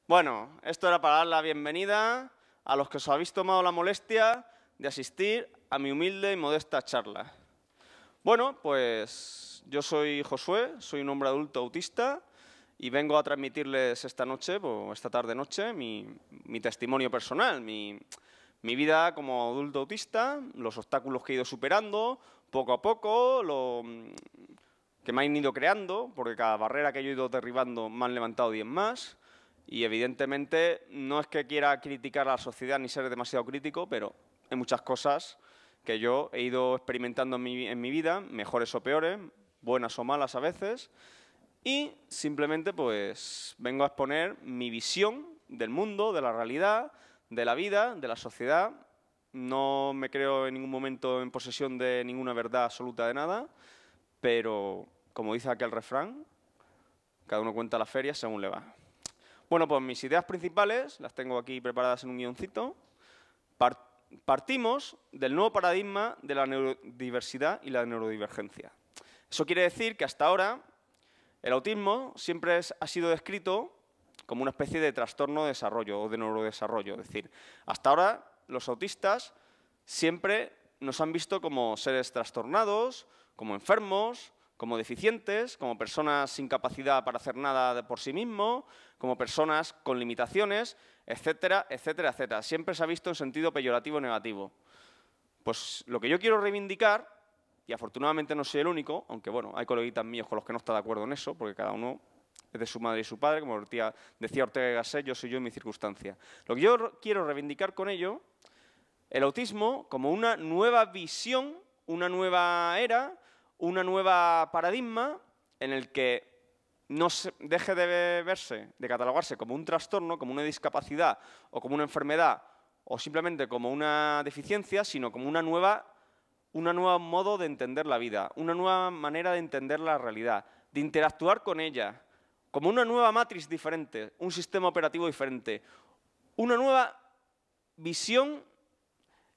Bueno, esto era para dar la bienvenida a los que os habéis tomado la molestia de asistir a mi humilde y modesta charla. Bueno, pues yo soy Josué, soy un hombre adulto autista y vengo a transmitirles esta noche, o esta tarde-noche, mi testimonio personal, mi vida como adulto autista, los obstáculos que he ido superando poco a poco, lo que me han ido creando, porque cada barrera que yo he ido derribando me han levantado 10 más. Y evidentemente no es que quiera criticar a la sociedad ni ser demasiado crítico, pero hay muchas cosas que yo he ido experimentando en mi vida, mejores o peores, buenas o malas a veces, y simplemente pues vengo a exponer mi visión del mundo, de la realidad, de la vida, de la sociedad. No me creo en ningún momento en posesión de ninguna verdad absoluta de nada, pero como dice aquel refrán, cada uno cuenta la feria según le va. Bueno, pues mis ideas principales, las tengo aquí preparadas en un guioncito. Partimos del nuevo paradigma de la neurodiversidad y la neurodivergencia. Eso quiere decir que hasta ahora el autismo siempre ha sido descrito como una especie de trastorno de desarrollo o de neurodesarrollo. Es decir, hasta ahora los autistas siempre nos han visto como seres trastornados, como enfermos, como deficientes, como personas sin capacidad para hacer nada por sí mismos, como personas con limitaciones, etcétera, etcétera, etcétera. Siempre se ha visto en sentido peyorativo o negativo. Pues lo que yo quiero reivindicar, y afortunadamente no soy el único, aunque bueno, hay coleguitas míos con los que no está de acuerdo en eso, porque cada uno es de su madre y su padre, como decía Ortega y Gasset, yo soy yo en mi circunstancia. Lo que yo quiero reivindicar con ello, el autismo como una nueva visión, una nueva era, una nueva paradigma en el que no se deje de verse, de catalogarse como un trastorno, como una discapacidad o como una enfermedad o simplemente como una deficiencia, sino como un nuevo modo de entender la vida, una nueva manera de entender la realidad, de interactuar con ella, como una nueva matriz diferente, un sistema operativo diferente, una nueva visión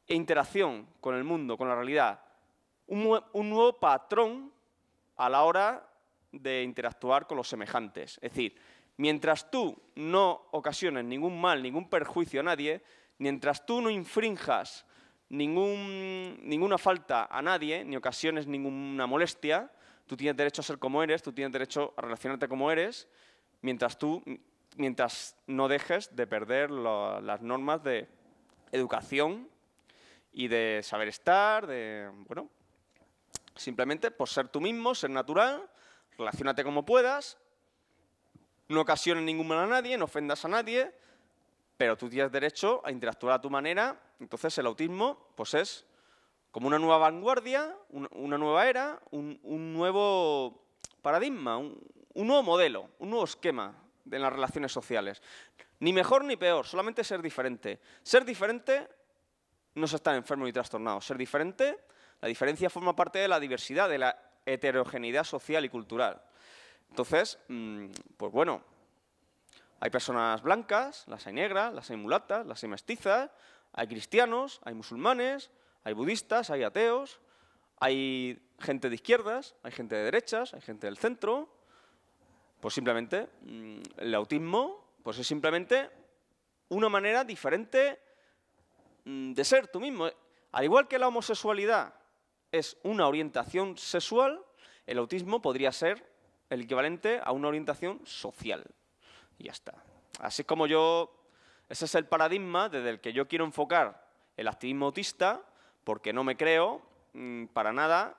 e interacción con el mundo, con la realidad, un nuevo patrón a la hora de interactuar con los semejantes. Es decir, mientras tú no ocasiones ningún mal, ningún perjuicio a nadie, mientras tú no infrinjas ninguna falta a nadie, ni ocasiones ninguna molestia, tú tienes derecho a ser como eres, tú tienes derecho a relacionarte como eres, mientras no dejes de perder las normas de educación y de saber estar, bueno, simplemente por ser tú mismo, ser natural, relaciónate como puedas, no ocasiones ningún mal a nadie, no ofendas a nadie, pero tú tienes derecho a interactuar a tu manera. Entonces el autismo pues es como una nueva vanguardia, una nueva era, un nuevo paradigma, un nuevo modelo, un nuevo esquema en las relaciones sociales. Ni mejor ni peor, solamente ser diferente. Ser diferente no es estar enfermo ni trastornado. Ser diferente, la diferencia forma parte de la diversidad, de la heterogeneidad social y cultural. Entonces, pues bueno, hay personas blancas, las hay negras, las hay mulatas, las hay mestizas, hay cristianos, hay musulmanes, hay budistas, hay ateos, hay gente de izquierdas, hay gente de derechas, hay gente del centro. Pues simplemente, el autismo pues es simplemente una manera diferente de ser tú mismo. Al igual que la homosexualidad es una orientación sexual, el autismo podría ser el equivalente a una orientación social. Y ya está. Así es como ese es el paradigma desde el que yo quiero enfocar el activismo autista, porque no me creo para nada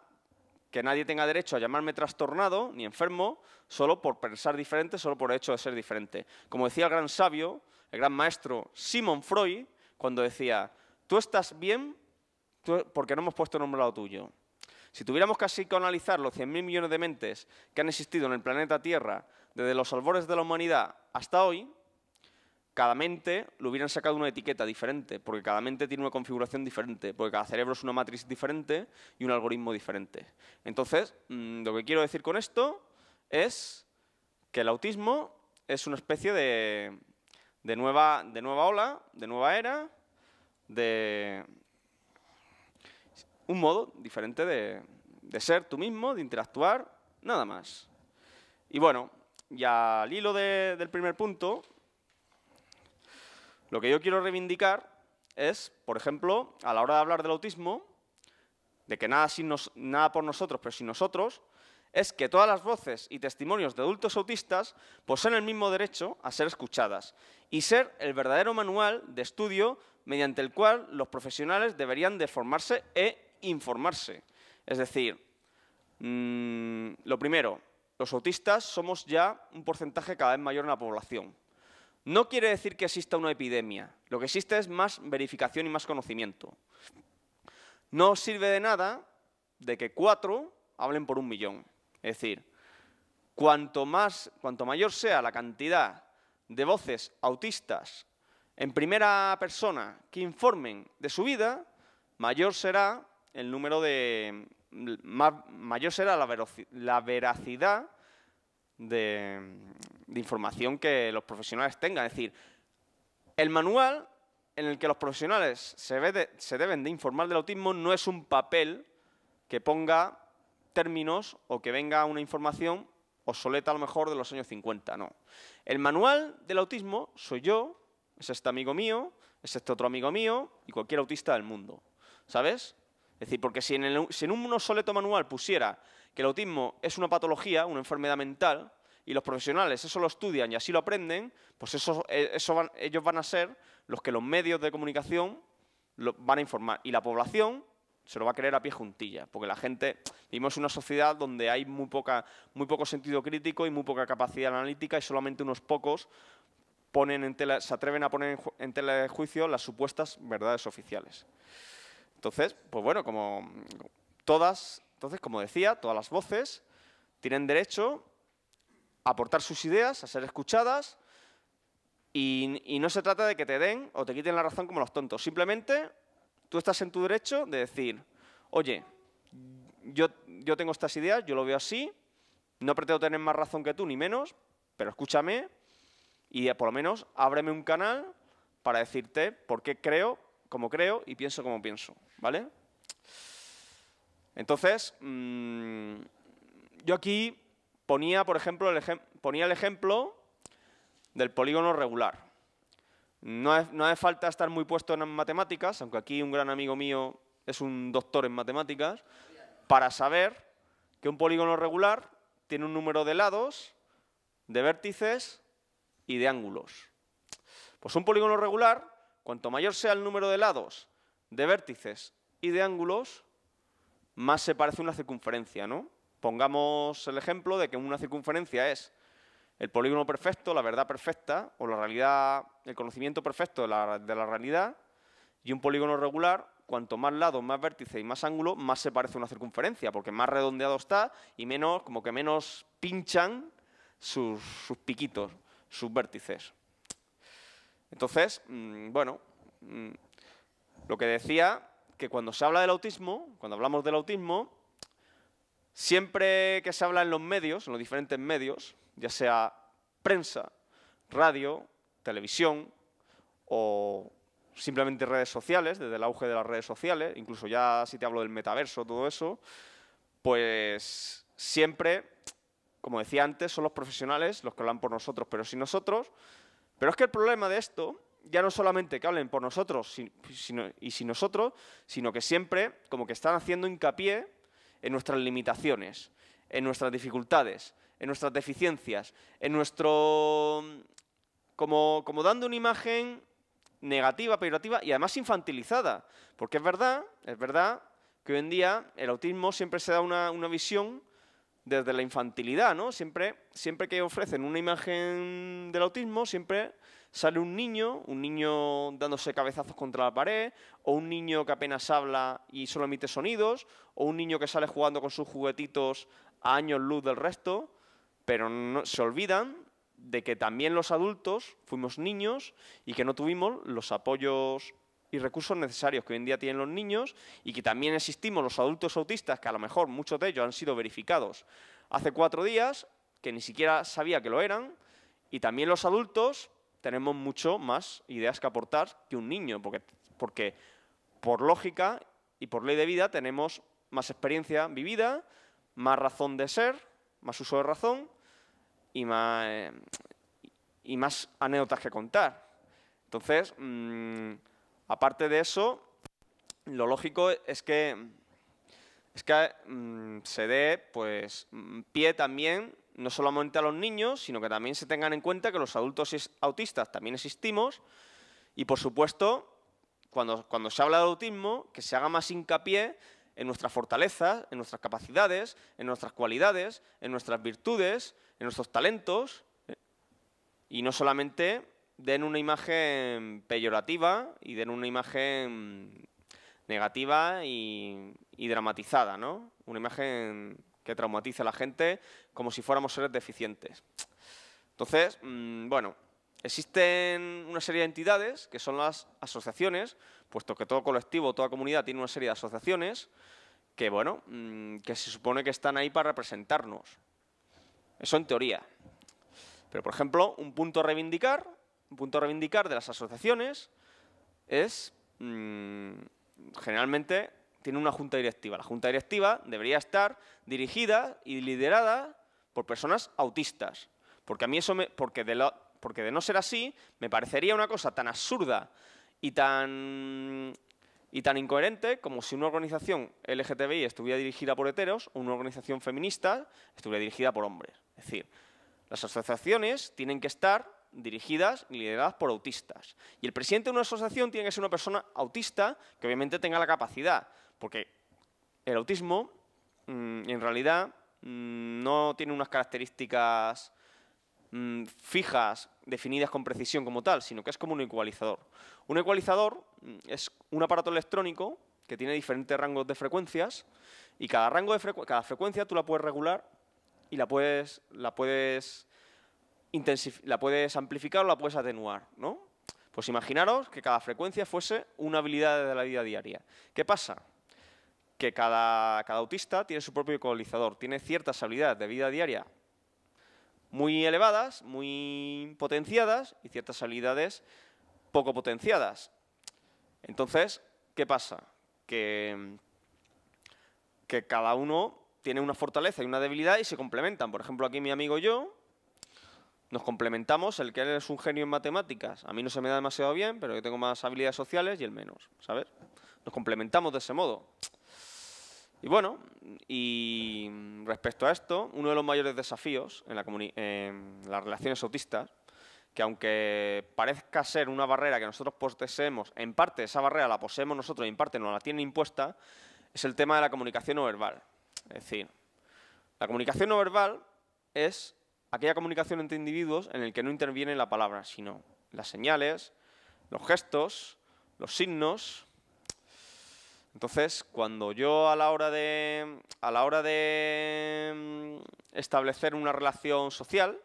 que nadie tenga derecho a llamarme trastornado ni enfermo solo por pensar diferente, solo por el hecho de ser diferente. Como decía el gran sabio, el gran maestro Sigmund Freud, cuando decía, tú estás bien porque no hemos puesto nombre a lo tuyo. Si tuviéramos que psicoanalizar los 100.000 millones de mentes que han existido en el planeta Tierra desde los albores de la humanidad hasta hoy, cada mente le hubieran sacado una etiqueta diferente, porque cada mente tiene una configuración diferente, porque cada cerebro es una matriz diferente y un algoritmo diferente. Entonces, lo que quiero decir con esto es que el autismo es una especie de nueva ola, de nueva era, de un modo diferente de ser tú mismo, de interactuar, nada más. Y bueno, ya al hilo del primer punto, Lo que yo quiero reivindicar es, por ejemplo, a la hora de hablar del autismo, de que nada por nosotros, pero sin nosotros, es que todas las voces y testimonios de adultos autistas poseen el mismo derecho a ser escuchadas y ser el verdadero manual de estudio mediante el cual los profesionales deberían de formarse e informarse. Es decir, lo primero, los autistas somos ya un porcentaje cada vez mayor en la población. No quiere decir que exista una epidemia, lo que existe es más verificación y más conocimiento. No sirve de nada de que 4 hablen por 1 millón. Es decir, cuanto mayor sea la cantidad de voces autistas en primera persona que informen de su vida, mayor será el número mayor será la veracidad de información que los profesionales tengan. Es decir, el manual en el que los profesionales se deben de informar del autismo no es un papel que ponga términos o que venga una información obsoleta a lo mejor de los años 50, no. El manual del autismo soy yo, es este amigo mío, es este otro amigo mío y cualquier autista del mundo, ¿sabes? Es decir, porque si en un obsoleto manual pusiera que el autismo es una patología, una enfermedad mental, y los profesionales eso lo estudian y así lo aprenden, pues ellos van a ser los que los medios de comunicación van a informar. Y la población se lo va a creer a pie juntilla, porque la gente, vivimos en una sociedad donde hay muy poco sentido crítico y muy poca capacidad analítica y solamente unos pocos se atreven a poner en tela de juicio las supuestas verdades oficiales. Entonces, pues bueno, como decía, todas las voces tienen derecho a aportar sus ideas, a ser escuchadas, y no se trata de que te den o te quiten la razón como los tontos. Simplemente tú estás en tu derecho de decir, oye, yo tengo estas ideas, yo lo veo así, no pretendo tener más razón que tú ni menos, pero escúchame y por lo menos ábreme un canal para decirte por qué creo como creo y pienso como pienso, ¿vale? Entonces, yo aquí ponía, por ejemplo, el ejemplo del polígono regular. No hace falta estar muy puesto en matemáticas, aunque aquí un gran amigo mío es un doctor en matemáticas, para saber que un polígono regular tiene un número de lados, de vértices y de ángulos. Pues un polígono regular, cuanto mayor sea el número de lados, de vértices y de ángulos, más se parece a una circunferencia, ¿no? Pongamos el ejemplo de que una circunferencia es el polígono perfecto, la verdad perfecta, o la realidad, el conocimiento perfecto de la realidad, y un polígono regular, cuanto más lados, más vértices y más ángulo, más se parece a una circunferencia, porque más redondeado está y menos, como que menos pinchan sus piquitos, sus vértices. Entonces, bueno, lo que decía, que cuando se habla del autismo, cuando hablamos del autismo, siempre que se habla en los medios, en los diferentes medios, ya sea prensa, radio, televisión o simplemente redes sociales, desde el auge de las redes sociales, incluso ya si te hablo del metaverso, todo eso, pues siempre, como decía antes, son los profesionales los que hablan por nosotros, pero sin nosotros. Pero es que el problema de esto, ya no solamente que hablen por nosotros y sin nosotros, sino que siempre como que están haciendo hincapié en nuestras limitaciones, en nuestras dificultades, en nuestras deficiencias, en nuestro... como dando una imagen negativa, peyorativa y además infantilizada. Porque es verdad que hoy en día el autismo siempre se da una visión desde la infantilidad, ¿no? Siempre que ofrecen una imagen del autismo, siempre sale un niño dándose cabezazos contra la pared, o un niño que apenas habla y solo emite sonidos, o un niño que sale jugando con sus juguetitos a años luz del resto, pero no, se olvidan de que también los adultos fuimos niños y que no tuvimos los apoyos y recursos necesarios que hoy en día tienen los niños, y que también existimos los adultos autistas, que a lo mejor muchos de ellos han sido verificados hace 4 días, que ni siquiera sabía que lo eran, y también los adultos tenemos mucho más ideas que aportar que un niño, porque por lógica y por ley de vida tenemos más experiencia vivida, más razón de ser, más uso de razón y más anécdotas que contar. Entonces, aparte de eso, lo lógico es que se dé pues, pie también, no solamente a los niños, sino que también se tengan en cuenta que los adultos autistas también existimos y, por supuesto, cuando se habla de autismo, que se haga más hincapié en nuestras fortalezas, en nuestras capacidades, en nuestras cualidades, en nuestras virtudes, en nuestros talentos, y no solamente den una imagen peyorativa y den una imagen negativa y dramatizada, ¿no? Una imagen que traumatice a la gente como si fuéramos seres deficientes. Entonces, bueno, existen una serie de entidades que son las asociaciones, puesto que todo colectivo, toda comunidad tiene una serie de asociaciones que, bueno, que se supone que están ahí para representarnos. Eso en teoría. Pero, por ejemplo, un punto a reivindicar de las asociaciones es, generalmente, tiene una junta directiva. La junta directiva debería estar dirigida y liderada por personas autistas. Porque a mí eso porque de no ser así, me parecería una cosa tan absurda y tan incoherente como si una organización LGTBI estuviera dirigida por heteros o una organización feminista estuviera dirigida por hombres. Es decir, las asociaciones tienen que estar dirigidas y lideradas por autistas. Y el presidente de una asociación tiene que ser una persona autista que obviamente tenga la capacidad, porque el autismo en realidad no tiene unas características fijas, definidas con precisión como tal, sino que es como un ecualizador. Un ecualizador es un aparato electrónico que tiene diferentes rangos de frecuencias y cada frecuencia tú la puedes regular y la puedes amplificar o la puedes atenuar, ¿no? Pues imaginaros que cada frecuencia fuese una habilidad de la vida diaria. ¿Qué pasa? Que cada autista tiene su propio ecualizador, tiene ciertas habilidades de vida diaria muy elevadas, muy potenciadas y ciertas habilidades poco potenciadas. Entonces, ¿qué pasa? Que cada uno tiene una fortaleza y una debilidad y se complementan. Por ejemplo, aquí mi amigo y yo nos complementamos, el que él es un genio en matemáticas. A mí no se me da demasiado bien, pero yo tengo más habilidades sociales y él menos, ¿sabes? Nos complementamos de ese modo. Y bueno, y respecto a esto, uno de los mayores desafíos en las relaciones autistas, que aunque parezca ser una barrera que nosotros poseemos, en parte esa barrera la poseemos nosotros y en parte nos la tienen impuesta, es el tema de la comunicación no verbal. Es decir, la comunicación no verbal es aquella comunicación entre individuos en el que no interviene la palabra, sino las señales, los gestos, los signos. Entonces, cuando yo a la hora de establecer una relación social,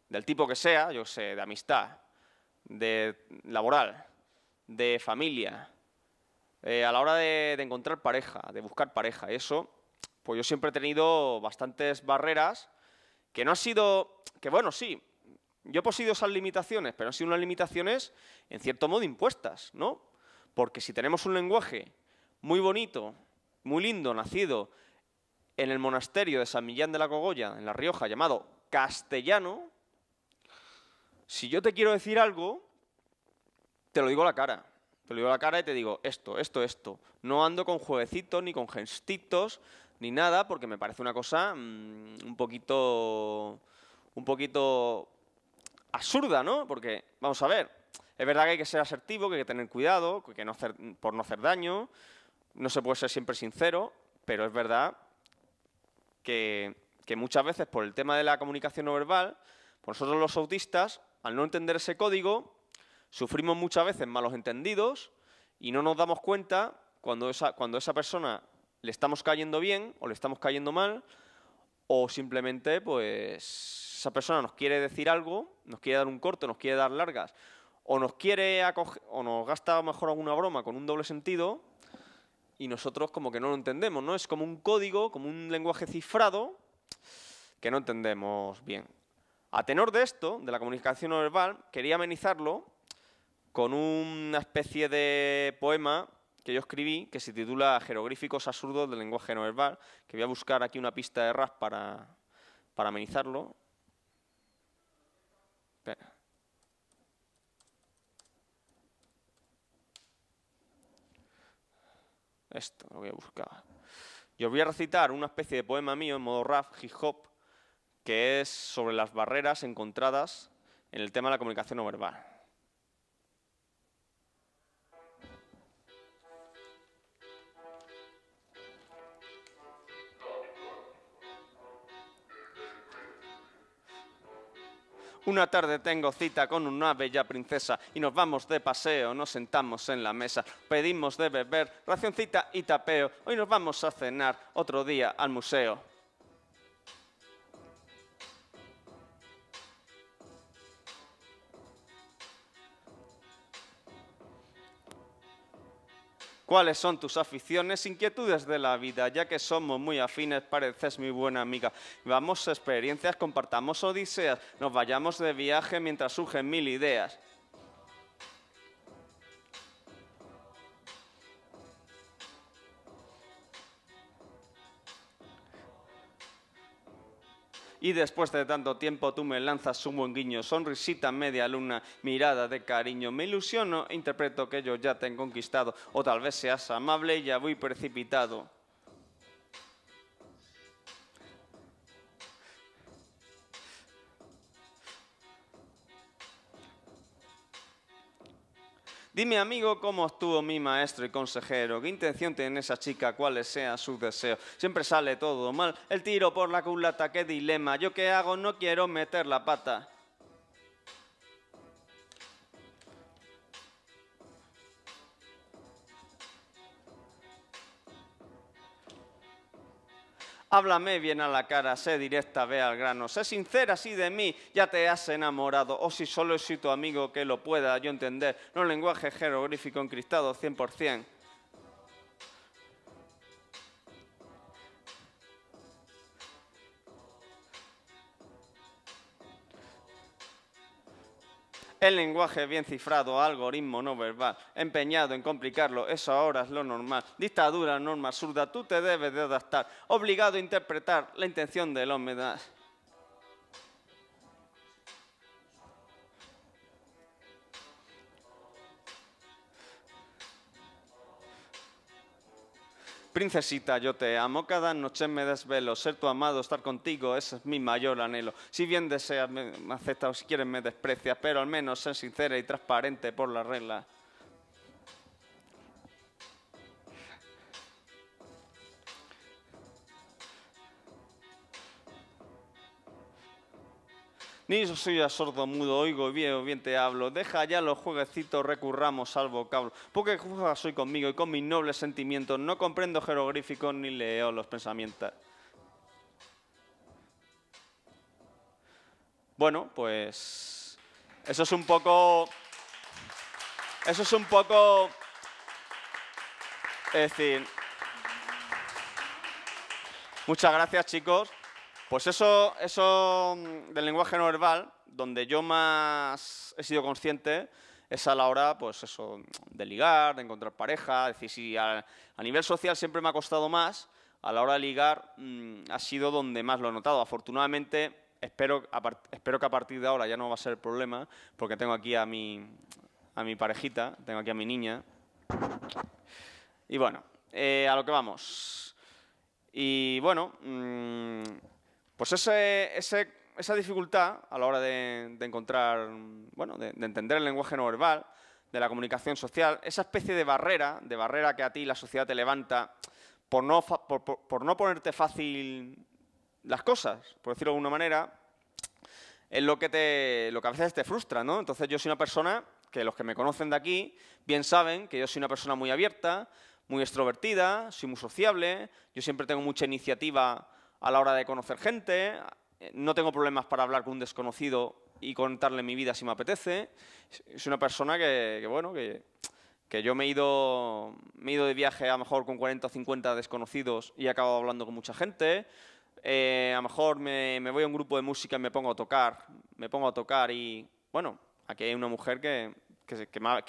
del tipo que sea, yo sé, de amistad, de laboral, de familia, a la hora de encontrar pareja, de buscar pareja, eso, pues yo siempre he tenido bastantes barreras que no han sido, que bueno, sí, yo he poseído esas limitaciones, pero han sido unas limitaciones en cierto modo impuestas, ¿no? Porque si tenemos un lenguaje muy bonito, muy lindo, nacido en el monasterio de San Millán de la Cogolla, en La Rioja, llamado castellano, si yo te quiero decir algo, te lo digo a la cara. Te lo digo a la cara y te digo esto, esto, esto. No ando con jueguecitos, ni con gestitos, ni nada, porque me parece una cosa un poquito absurda, ¿no? Porque, vamos a ver, es verdad que hay que ser asertivo, que hay que tener cuidado, por no hacer daño. No se puede ser siempre sincero, pero es verdad que muchas veces por el tema de la comunicación no verbal, pues nosotros los autistas, al no entender ese código, sufrimos muchas veces malos entendidos y no nos damos cuenta cuando a esa persona le estamos cayendo bien o le estamos cayendo mal, o simplemente pues esa persona nos quiere decir algo, nos quiere dar un corte, nos quiere dar largas, o nos gasta a lo mejor alguna broma con un doble sentido y nosotros como que no lo entendemos, ¿no? Es como un código, como un lenguaje cifrado que no entendemos bien. A tenor de esto, de la comunicación no verbal, quería amenizarlo con una especie de poema que yo escribí que se titula Jeroglíficos absurdos del lenguaje no verbal, que voy a buscar aquí una pista de rap para amenizarlo. Espera. Esto lo voy a buscar. Y os voy a recitar una especie de poema mío en modo rap, hip hop, que es sobre las barreras encontradas en el tema de la comunicación no verbal. Una tarde tengo cita con una bella princesa y nos vamos de paseo, nos sentamos en la mesa, pedimos de beber, racioncita y tapeo, hoy nos vamos a cenar, otro día al museo. ¿Cuáles son tus aficiones, inquietudes de la vida? Ya que somos muy afines, pareces mi buena amiga. Vamos a experiencias, compartamos odiseas, nos vayamos de viaje mientras surgen mil ideas. Y después de tanto tiempo tú me lanzas un buen guiño, sonrisita media luna, mirada de cariño. Me ilusiono, interpreto que yo ya te he conquistado, o tal vez seas amable y ya voy precipitado. Dime, amigo, cómo estuvo mi maestro y consejero, qué intención tiene esa chica, cuáles sean sus deseos. Siempre sale todo mal, el tiro por la culata, qué dilema. ¿Yo qué hago? No quiero meter la pata. Háblame bien a la cara, sé directa, ve al grano, sé sincera, si de mí ya te has enamorado, o si solo soy tu amigo que lo pueda yo entender, no lenguaje jeroglífico encriptado 100%. El lenguaje bien cifrado, algoritmo no verbal, empeñado en complicarlo, eso ahora es lo normal. Dictadura, norma absurda, tú te debes de adaptar, obligado a interpretar la intención de la humedad. Princesita, yo te amo, cada noche me desvelo, ser tu amado, estar contigo, ese es mi mayor anhelo. Si bien deseas, me aceptas o si quieres me desprecias, pero al menos ser sincera y transparente por la regla. Ni yo soy a sordo mudo, oigo bien o bien te hablo. Deja ya los jueguecitos, recurramos al vocablo. Porque juegas hoy conmigo y con mis nobles sentimientos. No comprendo jeroglíficos ni leo los pensamientos. Bueno, pues eso es un poco... Eso es un poco... Es decir... Muchas gracias, chicos. Pues eso del lenguaje no verbal, donde yo más he sido consciente, es a la hora, pues eso, de ligar, de encontrar pareja. Es decir, si a nivel social siempre me ha costado más, a la hora de ligar ha sido donde más lo he notado. Afortunadamente, espero que a partir de ahora ya no va a ser el problema, porque tengo aquí a mi parejita, tengo aquí a mi niña. Y bueno, a lo que vamos. Y bueno, pues esa dificultad a la hora de encontrar, bueno, de entender el lenguaje no verbal, de la comunicación social, esa especie de barrera que a ti la sociedad te levanta por no ponerte fácil las cosas, por decirlo de alguna manera, es lo que a veces te frustra, ¿no? Entonces yo soy una persona que los que me conocen de aquí bien saben que yo soy una persona muy abierta, muy extrovertida, soy muy sociable, yo siempre tengo mucha iniciativa a la hora de conocer gente, no tengo problemas para hablar con un desconocido y contarle mi vida si me apetece. Soy una persona que yo me he ido de viaje a lo mejor con 40 o 50 desconocidos y he acabado hablando con mucha gente. A lo mejor me voy a un grupo de música y me pongo a tocar y, bueno, aquí hay una mujer que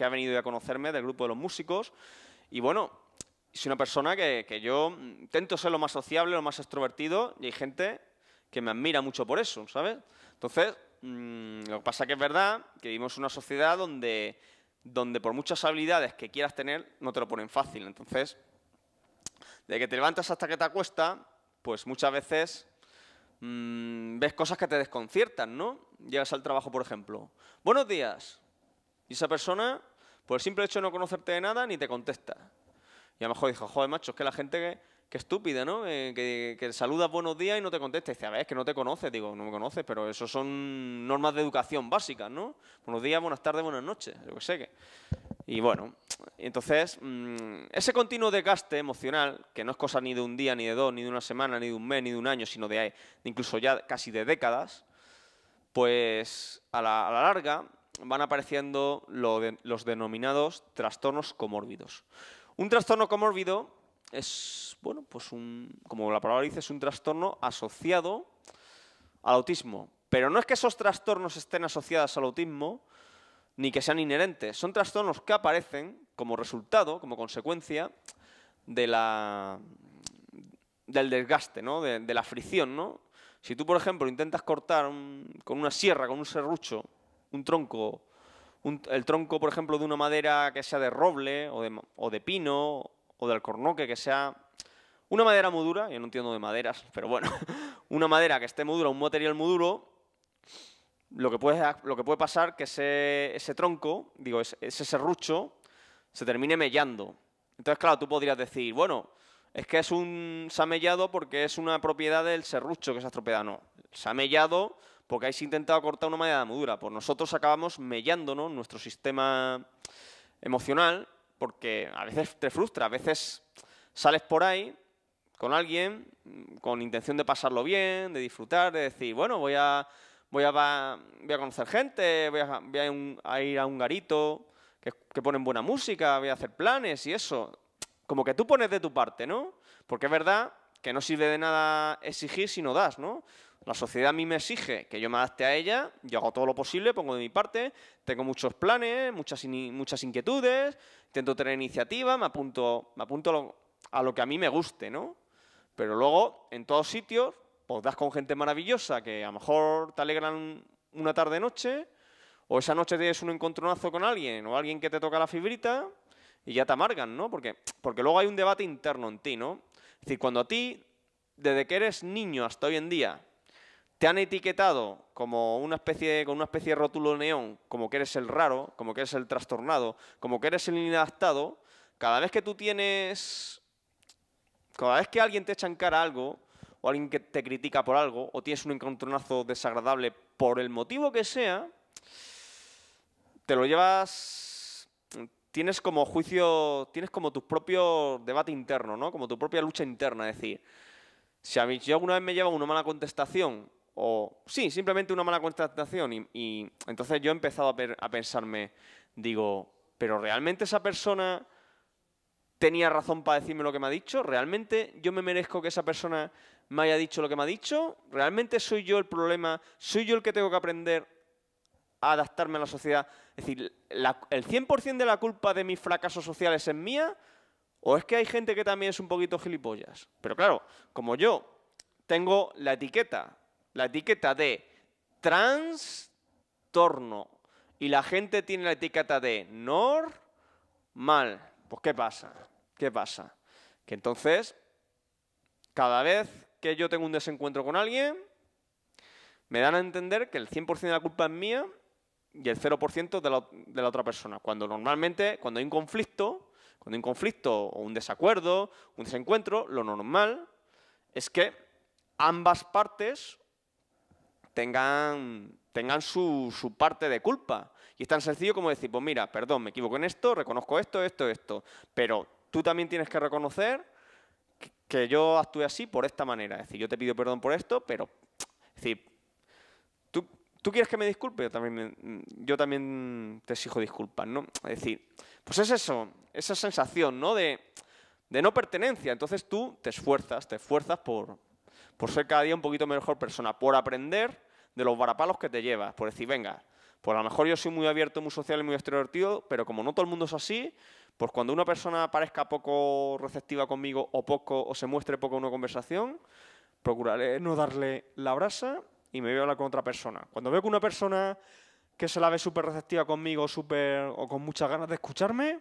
ha venido a conocerme del grupo de los músicos y, bueno, soy una persona que yo intento ser lo más sociable, lo más extrovertido y hay gente que me admira mucho por eso, ¿sabes? Entonces, lo que pasa que es verdad que vivimos en una sociedad donde por muchas habilidades que quieras tener no te lo ponen fácil. Entonces, de que te levantas hasta que te acuestas, pues muchas veces ves cosas que te desconciertan, ¿no? Llegas al trabajo, por ejemplo. Buenos días. Y esa persona, por el simple hecho de no conocerte de nada, ni te contesta. Y a lo mejor dijo, joder, macho, es que la gente que estúpida, ¿no? Que saludas buenos días y no te contesta. Y dice, a ver, es que no te conoces. Digo, no me conoces, pero eso son normas de educación básicas, ¿no? Buenos días, buenas tardes, buenas noches, yo qué sé qué. Y bueno, entonces, ese continuo desgaste emocional, que no es cosa ni de un día, ni de dos, ni de una semana, ni de un mes, ni de un año, sino de incluso ya casi de décadas, pues a la larga van apareciendo los denominados trastornos comórbidos. Un trastorno comórbido es, bueno, pues como la palabra dice, es un trastorno asociado al autismo. Pero no es que esos trastornos estén asociados al autismo, ni que sean inherentes. Son trastornos que aparecen como resultado, como consecuencia del desgaste, ¿no? de la fricción, ¿no? Si tú, por ejemplo, intentas cortar con una sierra, con un serrucho, un tronco, el tronco, por ejemplo, de una madera que sea de roble o de pino o de alcornoque, que sea una madera muy dura, yo no entiendo de maderas, pero bueno, una madera que esté muy dura, un material muy duro, lo que puede pasar que ese tronco, digo, ese serrucho, se termine mellando. Entonces, claro, tú podrías decir, bueno, es que se ha mellado porque es una propiedad del serrucho que se ha estropeado. No, se ha mellado porque habéis intentado cortar una madera muy dura. Pues nosotros acabamos mellándonos nuestro sistema emocional porque a veces te frustra, a veces sales por ahí con alguien con intención de pasarlo bien, de disfrutar, de decir, bueno, voy a conocer gente, voy a ir a un garito que ponen buena música, voy a hacer planes y eso. Como que tú pones de tu parte, ¿no? Porque es verdad que no sirve de nada exigir si no das, ¿no? La sociedad a mí me exige que yo me adapte a ella, yo hago todo lo posible, pongo de mi parte, tengo muchos planes, muchas inquietudes, intento tener iniciativa, me apunto a lo que a mí me guste, ¿no? Pero luego, en todos sitios, pues das con gente maravillosa que a lo mejor te alegran una tarde-noche, o esa noche tienes un encontronazo con alguien, o alguien que te toca la fibrita, y ya te amargan, ¿no? Porque luego hay un debate interno en ti, ¿no? Es decir, cuando a ti, desde que eres niño hasta hoy en día, te han etiquetado como con una especie de rótulo neón, como que eres el raro, como que eres el trastornado, como que eres el inadaptado, cada vez que alguien te echa en cara algo, o alguien que te critica por algo, o tienes un encontronazo desagradable por el motivo que sea, te lo llevas... Tienes como tu propio debate interno, ¿no? Como tu propia lucha interna, es decir, si a mí yo alguna vez me lleva una mala contestación, o sí, simplemente una mala contestación, y entonces yo he empezado a pensarme, digo, ¿pero realmente esa persona tenía razón para decirme lo que me ha dicho? ¿Realmente yo me merezco que esa persona me haya dicho lo que me ha dicho? ¿Realmente soy yo el problema? ¿Soy yo el que tengo que aprender a adaptarme a la sociedad? Es decir, ¿el 100% de la culpa de mis fracasos sociales es mía? ¿O es que hay gente que también es un poquito gilipollas? Pero claro, como yo tengo la etiqueta de trastorno y la gente tiene la etiqueta de normal, pues ¿qué pasa? ¿Qué pasa? Que entonces, cada vez que yo tengo un desencuentro con alguien, me dan a entender que el 100% de la culpa es mía y el 0% de la otra persona. Cuando normalmente, cuando hay un conflicto o un desacuerdo, un desencuentro, lo normal es que ambas partes tengan su parte de culpa. Y es tan sencillo como decir, pues mira, perdón, me equivoco en esto, reconozco esto, pero tú también tienes que reconocer que yo actué así por esta manera. Es decir, yo te pido perdón por esto, pero... Es decir, ¿tú quieres que me disculpe? Yo también te exijo disculpas, ¿no? Es decir, pues es eso, esa sensación, ¿no? De no pertenencia. Entonces tú te esfuerzas por ser cada día un poquito mejor persona, por aprender de los varapalos que te llevas, por decir, venga, pues a lo mejor yo soy muy abierto, muy social y muy extrovertido, pero como no todo el mundo es así, pues cuando una persona parezca poco receptiva conmigo o se muestre poco en una conversación, procuraré no darle la brasa y me voy a hablar con otra persona. Cuando veo que una persona que se la ve súper receptiva conmigo o con muchas ganas de escucharme,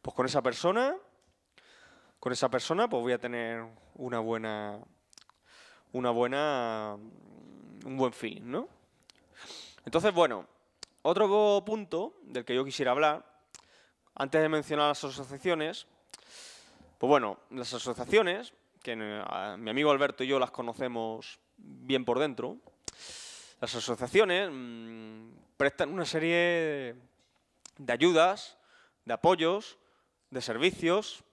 pues con esa persona con esa persona, pues voy a tener un buen feeling, ¿no? Entonces, bueno, otro punto del que yo quisiera hablar, antes de mencionar las asociaciones, pues bueno, las asociaciones, que mi amigo Alberto y yo las conocemos bien por dentro, las asociaciones prestan una serie de ayudas, de apoyos, de servicios,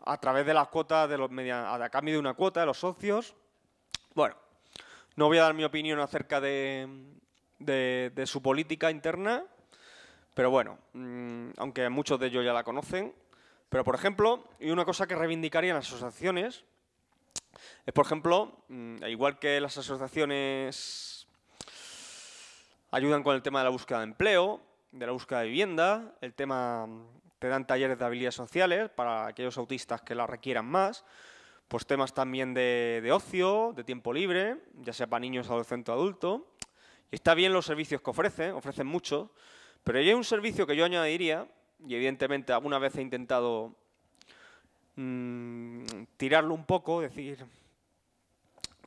a través de las cuotas, a cambio de una cuota de los socios. Bueno, no voy a dar mi opinión acerca de su política interna, pero bueno, aunque muchos de ellos ya la conocen. Pero, por ejemplo, y una cosa que reivindicarían las asociaciones es, por ejemplo, igual que las asociaciones ayudan con el tema de la búsqueda de empleo, de la búsqueda de vivienda, el tema te dan talleres de habilidades sociales para aquellos autistas que la requieran más, pues temas también de ocio, de tiempo libre, ya sea para niños, adolescentes o adultos. Y está bien los servicios que ofrecen mucho, pero hay un servicio que yo añadiría, y evidentemente alguna vez he intentado tirarlo un poco,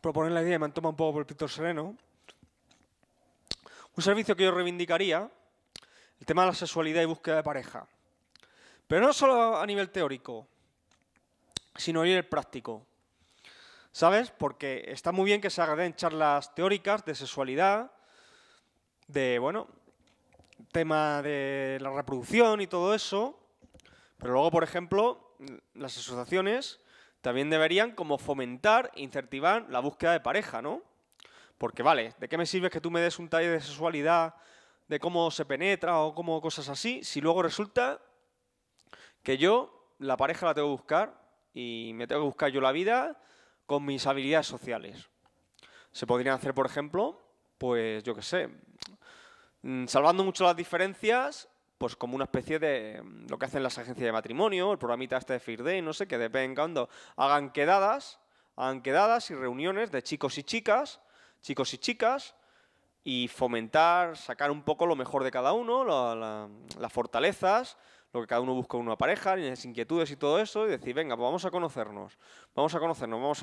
proponer la idea y me han tomado un poco por el pito sereno. Un servicio que yo reivindicaría, el tema de la sexualidad y búsqueda de pareja. Pero no solo a nivel teórico, sino a nivel práctico. ¿Sabes? Porque está muy bien que se hagan charlas teóricas de sexualidad, de, bueno, tema de la reproducción y todo eso, pero luego, por ejemplo, las asociaciones también deberían como fomentar e incentivar la búsqueda de pareja, ¿no? Porque, vale, ¿de qué me sirve que tú me des un taller de sexualidad, de cómo se penetra o cómo cosas así, si luego resulta que yo la pareja la tengo que buscar y me tengo que buscar yo la vida con mis habilidades sociales? Se podrían hacer, por ejemplo, pues yo qué sé, salvando mucho las diferencias, pues como una especie de lo que hacen las agencias de matrimonio, el programita este de Fair Day, no sé, que de vez en cuando hagan quedadas y reuniones de chicos y chicas, y fomentar, sacar un poco lo mejor de cada uno, las fortalezas, lo que cada uno busca en una pareja, las inquietudes y todo eso, y decir, venga, pues vamos a conocernos, vamos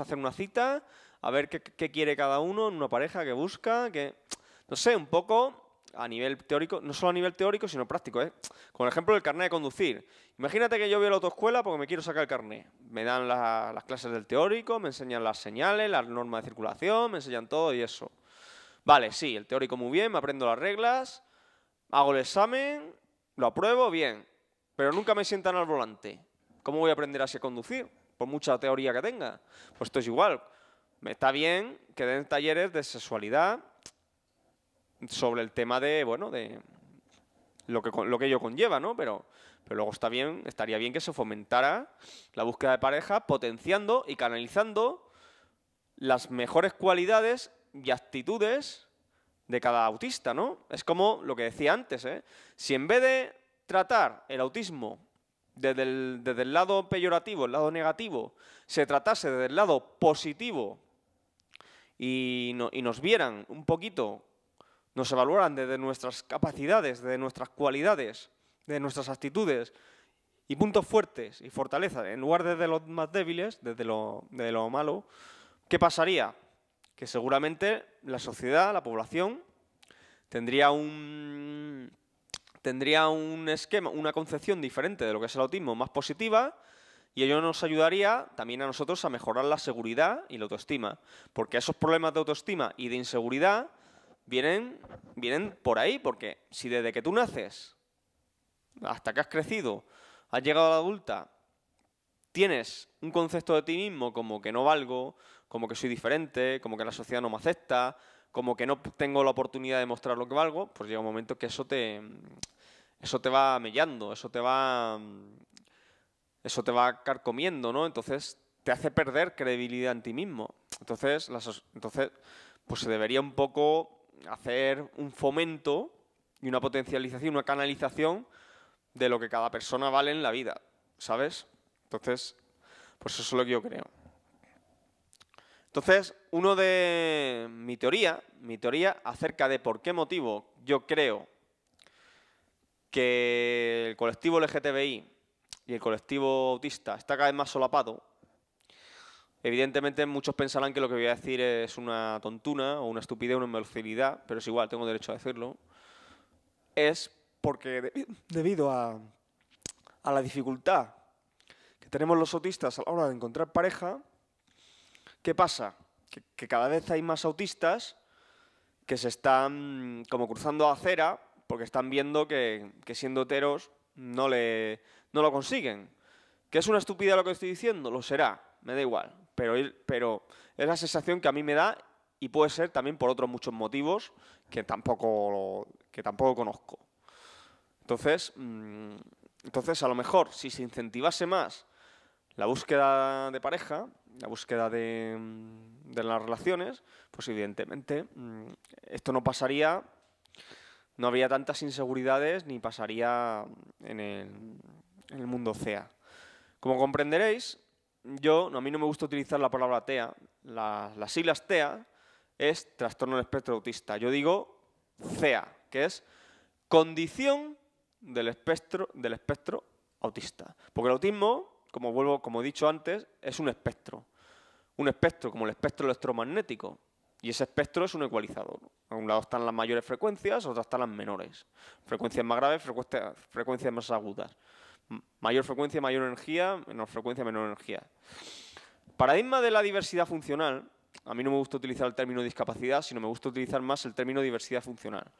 a hacer una cita, a ver qué quiere cada uno en una pareja, qué busca, no sé, un poco a nivel teórico, no solo a nivel teórico, sino práctico, ¿eh? Con el ejemplo del carnet de conducir. Imagínate que yo voy a la autoescuela porque me quiero sacar el carnet. Me dan las clases del teórico, me enseñan las señales, las normas de circulación, me enseñan todo y eso. Vale, sí, el teórico muy bien, me aprendo las reglas, hago el examen, lo apruebo, bien, pero nunca me sientan al volante. ¿Cómo voy a aprender así a conducir? Por mucha teoría que tenga. Pues esto es igual. Está bien que den talleres de sexualidad sobre el tema de, bueno, de lo que ello conlleva, ¿no? Pero luego estaría bien que se fomentara la búsqueda de pareja, potenciando y canalizando las mejores cualidades y actitudes de cada autista, ¿no? Es como lo que decía antes, ¿eh? Si en vez de tratar el autismo desde el lado peyorativo, el lado negativo, se tratase desde el lado positivo y nos vieran un poquito, nos evaluaran desde nuestras capacidades, de nuestras cualidades, de nuestras actitudes y puntos fuertes y fortalezas, en lugar de los más débiles, de lo malo, ¿qué pasaría? Que seguramente la sociedad, la población, tendría un esquema, una concepción diferente de lo que es el autismo, más positiva, y ello nos ayudaría también a nosotros a mejorar la seguridad y la autoestima, porque esos problemas de autoestima y de inseguridad vienen por ahí, porque si desde que tú naces hasta que has crecido, has llegado a la adulta, tienes un concepto de ti mismo como que no valgo, como que soy diferente, como que la sociedad no me acepta, como que no tengo la oportunidad de mostrar lo que valgo, pues llega un momento que eso te va mellando, eso te va carcomiendo, ¿no? Entonces te hace perder credibilidad en ti mismo. Entonces pues se debería un poco hacer un fomento y una potencialización, una canalización de lo que cada persona vale en la vida, ¿sabes? Entonces, pues eso es lo que yo creo. Entonces, mi teoría acerca de por qué motivo yo creo que el colectivo LGTBI y el colectivo autista está cada vez más solapado, evidentemente muchos pensarán que lo que voy a decir es una tontuna o una estupidez, una imbecilidad, pero es igual, tengo derecho a decirlo. Es porque debido a la dificultad que tenemos los autistas a la hora de encontrar pareja, ¿qué pasa? Que cada vez hay más autistas que se están como cruzando acera porque están viendo que siendo heteros no lo consiguen. ¿Que es una estupidez lo que estoy diciendo? Lo será, me da igual. Pero es la sensación que a mí me da y puede ser también por otros muchos motivos que tampoco conozco. Entonces, a lo mejor, si se incentivase más la búsqueda de pareja, la búsqueda de las relaciones, pues evidentemente esto no pasaría, no habría tantas inseguridades ni pasaría en el mundo CEA. Como comprenderéis, a mí no me gusta utilizar la palabra TEA. Las siglas TEA es trastorno del espectro autista. Yo digo CEA, que es condición del espectro autista. Porque el autismo, como he dicho antes, es un espectro. Un espectro como el espectro electromagnético. Y ese espectro es un ecualizador. A un lado están las mayores frecuencias, a otro están las menores. Frecuencias más graves, frecuencias más agudas. Mayor frecuencia, mayor energía, menor frecuencia, menor energía. Paradigma de la diversidad funcional. A mí no me gusta utilizar el término discapacidad, sino me gusta utilizar más el término diversidad funcional.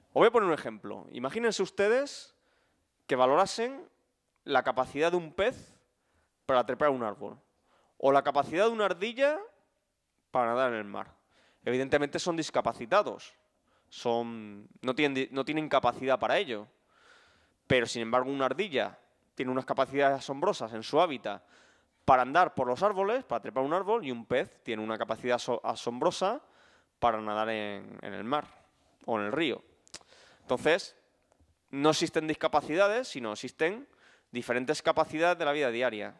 Os voy a poner un ejemplo. Imagínense ustedes que valorasen la capacidad de un pez para trepar un árbol o la capacidad de una ardilla para nadar en el mar. Evidentemente son discapacitados, no tienen capacidad para ello, pero sin embargo una ardilla tiene unas capacidades asombrosas en su hábitat para andar por los árboles, para trepar un árbol, y un pez tiene una capacidad asombrosa para nadar en el mar o en el río. Entonces, no existen discapacidades, sino existen diferentes capacidades de la vida diaria.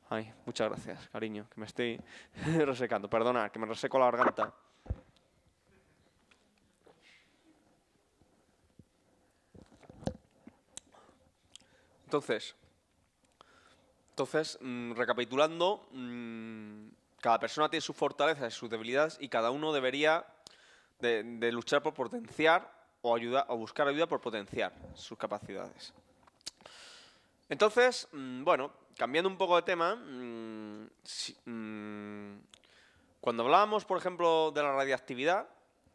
Ay, muchas gracias, cariño, que me estoy resecando. Perdona, que me reseco la garganta. Entonces, recapitulando, cada persona tiene sus fortalezas y sus debilidades y cada uno debería de luchar por potenciar o buscar ayuda por potenciar sus capacidades. Entonces, bueno, cambiando un poco de tema, cuando hablábamos, por ejemplo, de la radiactividad,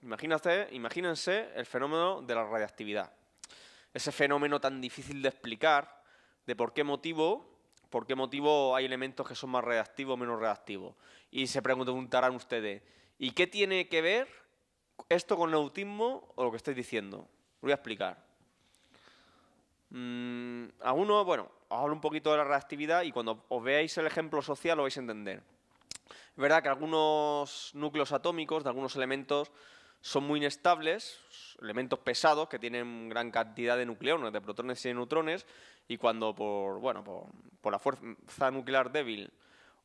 imagínense el fenómeno de la radiactividad. Ese fenómeno tan difícil de explicar, de por qué motivo hay elementos que son más reactivos o menos reactivos. Y se preguntarán ustedes, ¿y qué tiene que ver esto con el autismo o lo que estáis diciendo? Lo voy a explicar. Bueno, os hablo un poquito de la reactividad y cuando os veáis el ejemplo social lo vais a entender. Es verdad que algunos núcleos atómicos de algunos elementos son muy inestables, elementos pesados que tienen gran cantidad de nucleones, de protones y de neutrones, y cuando por la fuerza nuclear débil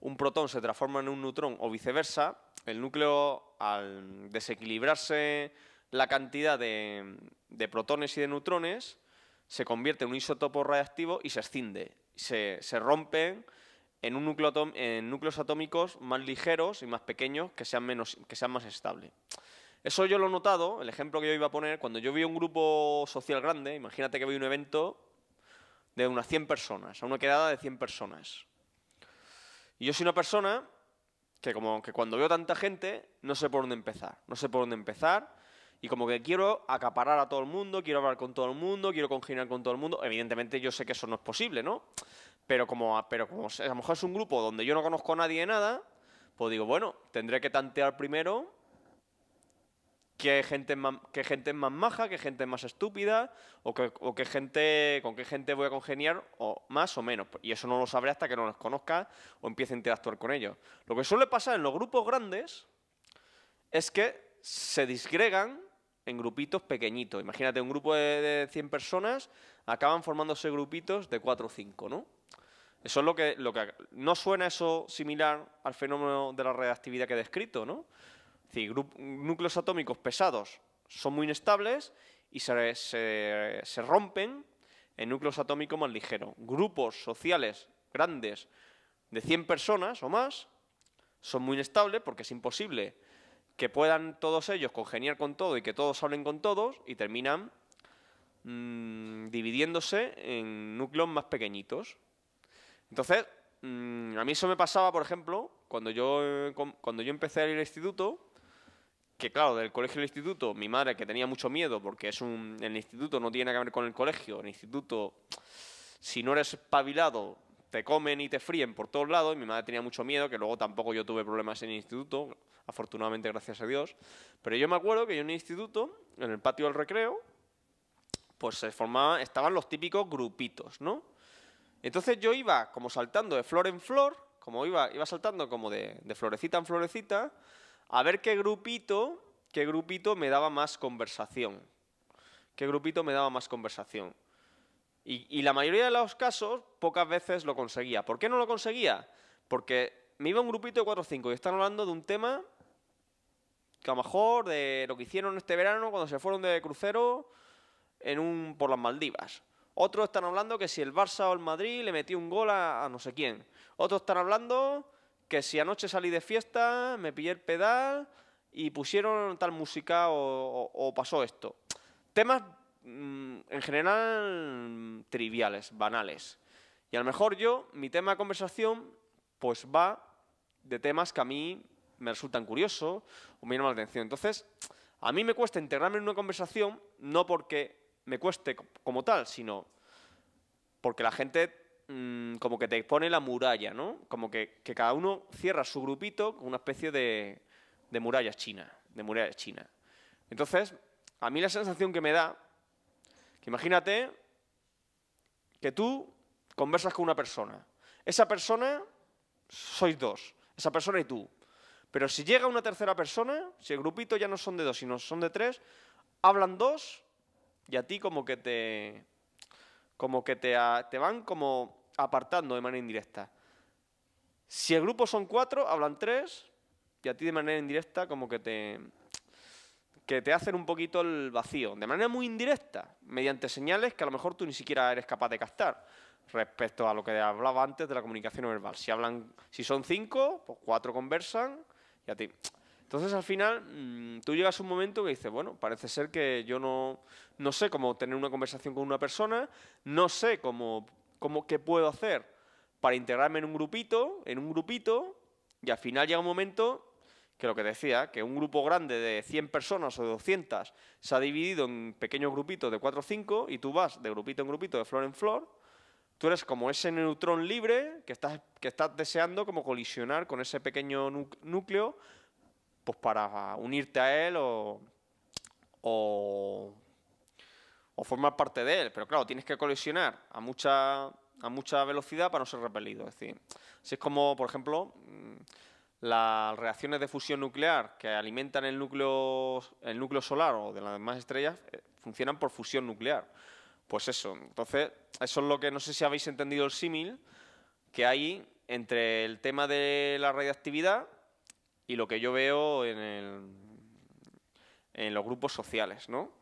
un protón se transforma en un neutrón o viceversa, el núcleo, al desequilibrarse la cantidad de protones y de neutrones, se convierte en un isótopo radiactivo y se escinde. Se rompen en núcleos atómicos más ligeros y más pequeños que sean más estables. Eso yo lo he notado, el ejemplo que yo iba a poner, cuando yo vi un grupo social grande, imagínate que voy a un evento de unas 100 personas, a una quedada de 100 personas. Y yo soy una persona que cuando veo tanta gente no sé por dónde empezar, y como que quiero acaparar a todo el mundo, quiero hablar con todo el mundo, quiero congeniar con todo el mundo. Evidentemente yo sé que eso no es posible, ¿no? Pero como a lo mejor es un grupo donde yo no conozco a nadie de nada, pues digo, bueno, tendré que tantear primero qué gente es más maja, qué gente es más estúpida, o con qué gente voy a congeniar, o más o menos. Y eso no lo sabré hasta que no los conozca o empiece a interactuar con ellos. Lo que suele pasar en los grupos grandes es que se disgregan en grupitos pequeñitos. Imagínate, un grupo de 100 personas acaban formándose grupitos de 4 o 5, ¿no? Eso es lo que ¿no suena eso similar al fenómeno de la reactividad que he descrito, ¿no? Es decir, núcleos atómicos pesados son muy inestables y se rompen en núcleos atómicos más ligeros. Grupos sociales grandes de 100 personas o más son muy inestables porque es imposible que puedan todos ellos congeniar con todo y que todos hablen con todos y terminan dividiéndose en núcleos más pequeñitos. Entonces, a mí eso me pasaba, por ejemplo, cuando yo empecé a ir al instituto, que claro, del colegio al instituto, mi madre, que tenía mucho miedo, porque el instituto no tiene nada que ver con el colegio, el instituto, si no eres espabilado, te comen y te fríen por todos lados, y mi madre tenía mucho miedo, que luego tampoco yo tuve problemas en el instituto, afortunadamente, gracias a Dios, pero yo me acuerdo que yo en el instituto, en el patio del recreo, pues estaban los típicos grupitos, ¿no? Entonces yo iba como saltando de flor en flor, como iba saltando como de florecita en florecita, a ver qué grupito me daba más conversación. ¿Qué grupito me daba más conversación? Y la mayoría de los casos, pocas veces lo conseguía. ¿Por qué no lo conseguía? Porque me iba a un grupito de 4 o 5 y están hablando de un tema que a lo mejor de lo que hicieron este verano cuando se fueron de crucero por las Maldivas. Otros están hablando que si el Barça o el Madrid le metió un gol a no sé quién. Otros están hablando que si anoche salí de fiesta, me pillé el pedal y pusieron tal música o pasó esto. Temas en general triviales, banales. Y a lo mejor mi tema de conversación, pues va de temas que a mí me resultan curiosos o me llaman la atención. Entonces, a mí me cuesta integrarme en una conversación, no porque me cueste como tal, sino porque la gente como que te pone la muralla, ¿no? Como que cada uno cierra su grupito con una especie de muralla china, Entonces, a mí la sensación que me da, que imagínate que tú conversas con una persona. Esa persona sois dos, esa persona y tú. Pero si llega una tercera persona, si el grupito ya no son de 2, sino son de 3, hablan 2 y a ti como que te van como apartando de manera indirecta. Si el grupo son 4, hablan 3 y a ti de manera indirecta como que te hacen un poquito el vacío, de manera muy indirecta, mediante señales que a lo mejor tú ni siquiera eres capaz de captar respecto a lo que hablaba antes de la comunicación no verbal. Si son 5, pues 4 conversan y a ti. Entonces, al final, tú llegas a un momento que dices, bueno, parece ser que yo no sé cómo tener una conversación con una persona, no sé qué puedo hacer para integrarme en un grupito, y al final llega un momento que lo que decía, que un grupo grande de 100 personas o de 200 se ha dividido en pequeños grupitos de 4 o 5 y tú vas de grupito en grupito, de flor en flor. Tú eres como ese neutrón libre que estás deseando como colisionar con ese pequeño núcleo, pues para unirte a él o formar parte de él. Pero claro, tienes que colisionar a mucha velocidad para no ser repelido. Es decir, así es como, por ejemplo, las reacciones de fusión nuclear que alimentan el núcleo solar o de las demás estrellas funcionan por fusión nuclear. Pues eso. Entonces, eso es lo que, no sé si habéis entendido el símil que hay entre el tema de la radiactividad y lo que yo veo en los grupos sociales, ¿no?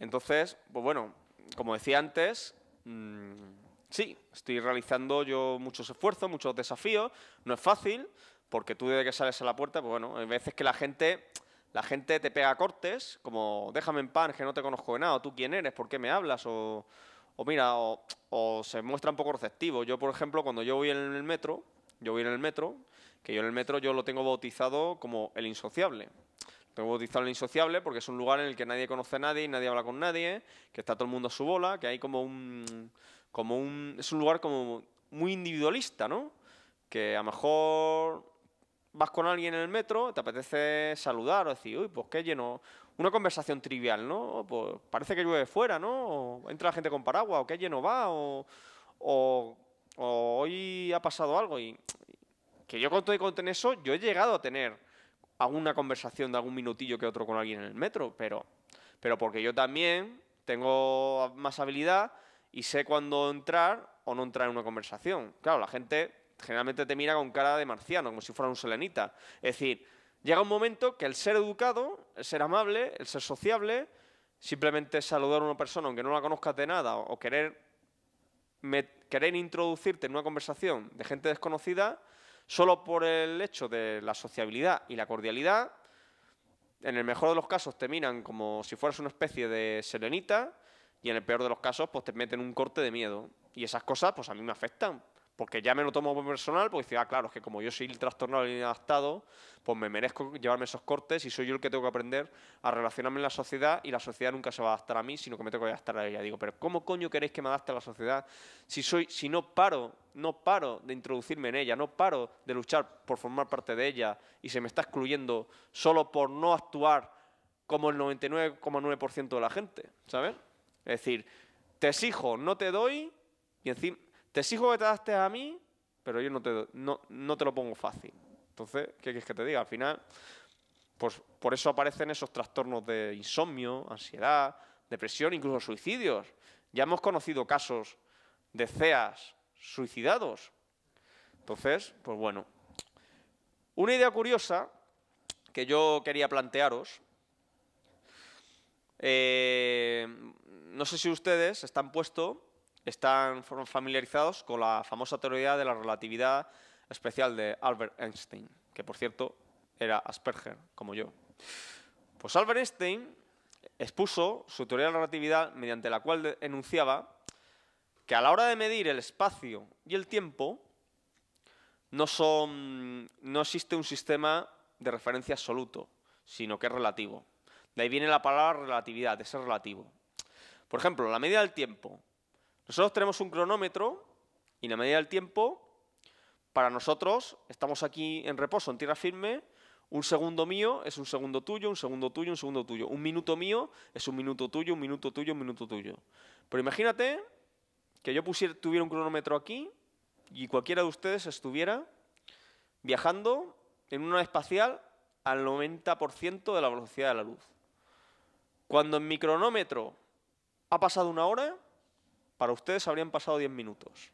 Entonces, pues bueno, como decía antes, sí, estoy realizando yo muchos esfuerzos, muchos desafíos. No es fácil, porque tú desde que sales a la puerta, pues bueno, hay veces que la gente te pega cortes, como déjame en paz, que no te conozco de nada, o tú quién eres, por qué me hablas, o se muestra un poco receptivo. Yo, por ejemplo, cuando yo voy en el metro, que yo en el metro yo lo tengo bautizado como el insociable. Tengo bautizado el insociable porque es un lugar en el que nadie conoce a nadie y nadie habla con nadie, que está todo el mundo a su bola, que hay es un lugar como muy individualista, ¿no? Que a lo mejor vas con alguien en el metro, te apetece saludar o decir, uy, pues qué lleno, una conversación trivial, ¿no? Pues parece que llueve fuera, ¿no? O entra la gente con paraguas, o qué lleno va, o hoy ha pasado algo. Y que yo con eso, yo he llegado a tener alguna conversación de algún minutillo que otro con alguien en el metro, pero porque yo también tengo más habilidad y sé cuándo entrar o no entrar en una conversación. Claro, la gente generalmente te mira con cara de marciano, como si fuera un selenita. Es decir, llega un momento que el ser educado, el ser amable, el ser sociable, simplemente saludar a una persona aunque no la conozcas de nada o querer introducirte en una conversación de gente desconocida solo por el hecho de la sociabilidad y la cordialidad, en el mejor de los casos te miran como si fueras una especie de serenita y en el peor de los casos pues te meten un corte de miedo. Y esas cosas pues a mí me afectan, porque ya me lo tomo por personal, porque digo, claro, es que como yo soy el trastornado y inadaptado, pues me merezco llevarme esos cortes y soy yo el que tengo que aprender a relacionarme en la sociedad y la sociedad nunca se va a adaptar a mí, sino que me tengo que adaptar a ella. Digo, pero ¿cómo coño queréis que me adapte a la sociedad si no paro de introducirme en ella, no paro de luchar por formar parte de ella y se me está excluyendo solo por no actuar como el 99,9% de la gente, ¿sabes? Es decir, te exijo, no te doy y encima te exijo que te adaptes a mí, pero yo no te lo pongo fácil. Entonces, ¿qué quieres que te diga? Al final, pues por eso aparecen esos trastornos de insomnio, ansiedad, depresión, incluso suicidios. Ya hemos conocido casos de CEAs suicidados. Entonces, pues bueno. Una idea curiosa que yo quería plantearos, no sé si ustedes están familiarizados con la famosa teoría de la relatividad especial de Albert Einstein, que por cierto era Asperger, como yo. Pues Albert Einstein expuso su teoría de la relatividad mediante la cual enunciaba que a la hora de medir el espacio y el tiempo no existe un sistema de referencia absoluto, sino que es relativo. De ahí viene la palabra relatividad, de ser relativo. Por ejemplo, la medida del tiempo. Nosotros tenemos un cronómetro y la medida del tiempo, para nosotros, estamos aquí en reposo, en tierra firme, un segundo mío es un segundo tuyo, un segundo tuyo, un segundo tuyo. Un minuto mío es un minuto tuyo, un minuto tuyo, un minuto tuyo. Pero imagínate que yo tuviera un cronómetro aquí y cualquiera de ustedes estuviera viajando en una nave espacial al 90% de la velocidad de la luz. Cuando en mi cronómetro ha pasado una hora, para ustedes habrían pasado 10 minutos.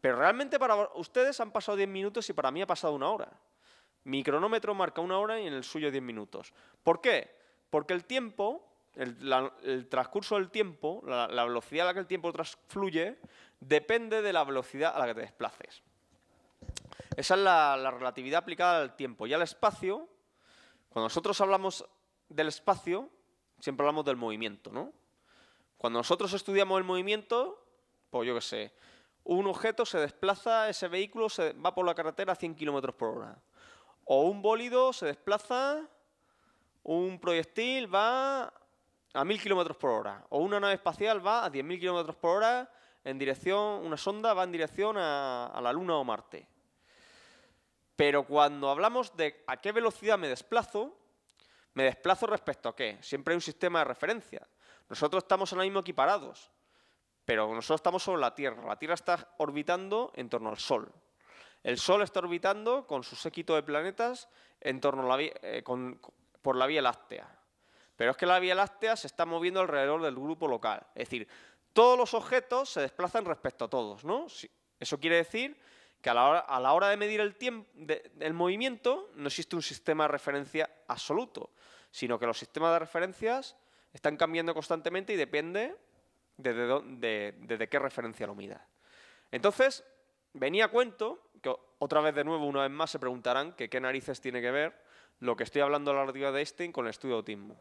Pero realmente para ustedes han pasado 10 minutos y para mí ha pasado una hora. Mi cronómetro marca una hora y en el suyo 10 minutos. ¿Por qué? Porque el tiempo, el transcurso del tiempo, la velocidad a la que el tiempo fluye, depende de la velocidad a la que te desplaces. Esa es la relatividad aplicada al tiempo. Y al espacio, cuando nosotros hablamos del espacio, siempre hablamos del movimiento, ¿no? Cuando nosotros estudiamos el movimiento, pues yo qué sé, un objeto se desplaza, ese vehículo va por la carretera a 100 km por hora. O un bólido se desplaza, un proyectil va a 1000 km por hora. O una nave espacial va a 10.000 km por hora en dirección, una sonda va en dirección a la Luna o Marte. Pero cuando hablamos de a qué velocidad me desplazo respecto a qué. Siempre hay un sistema de referencia. Nosotros estamos ahora mismo equiparados, pero nosotros estamos sobre la Tierra. La Tierra está orbitando en torno al Sol. El Sol está orbitando con su séquito de planetas en torno a por la Vía Láctea. Pero es que la Vía Láctea se está moviendo alrededor del grupo local. Es decir, todos los objetos se desplazan respecto a todos, ¿no? Eso quiere decir que a la hora de medir el tiempo, el movimiento, no existe un sistema de referencia absoluto, sino que los sistemas de referencias están cambiando constantemente y depende de qué referencia lo mida. Entonces, venía a cuento, que otra vez de nuevo, una vez más, se preguntarán que qué narices tiene que ver lo que estoy hablando de la relatividad de Einstein con el estudio de autismo.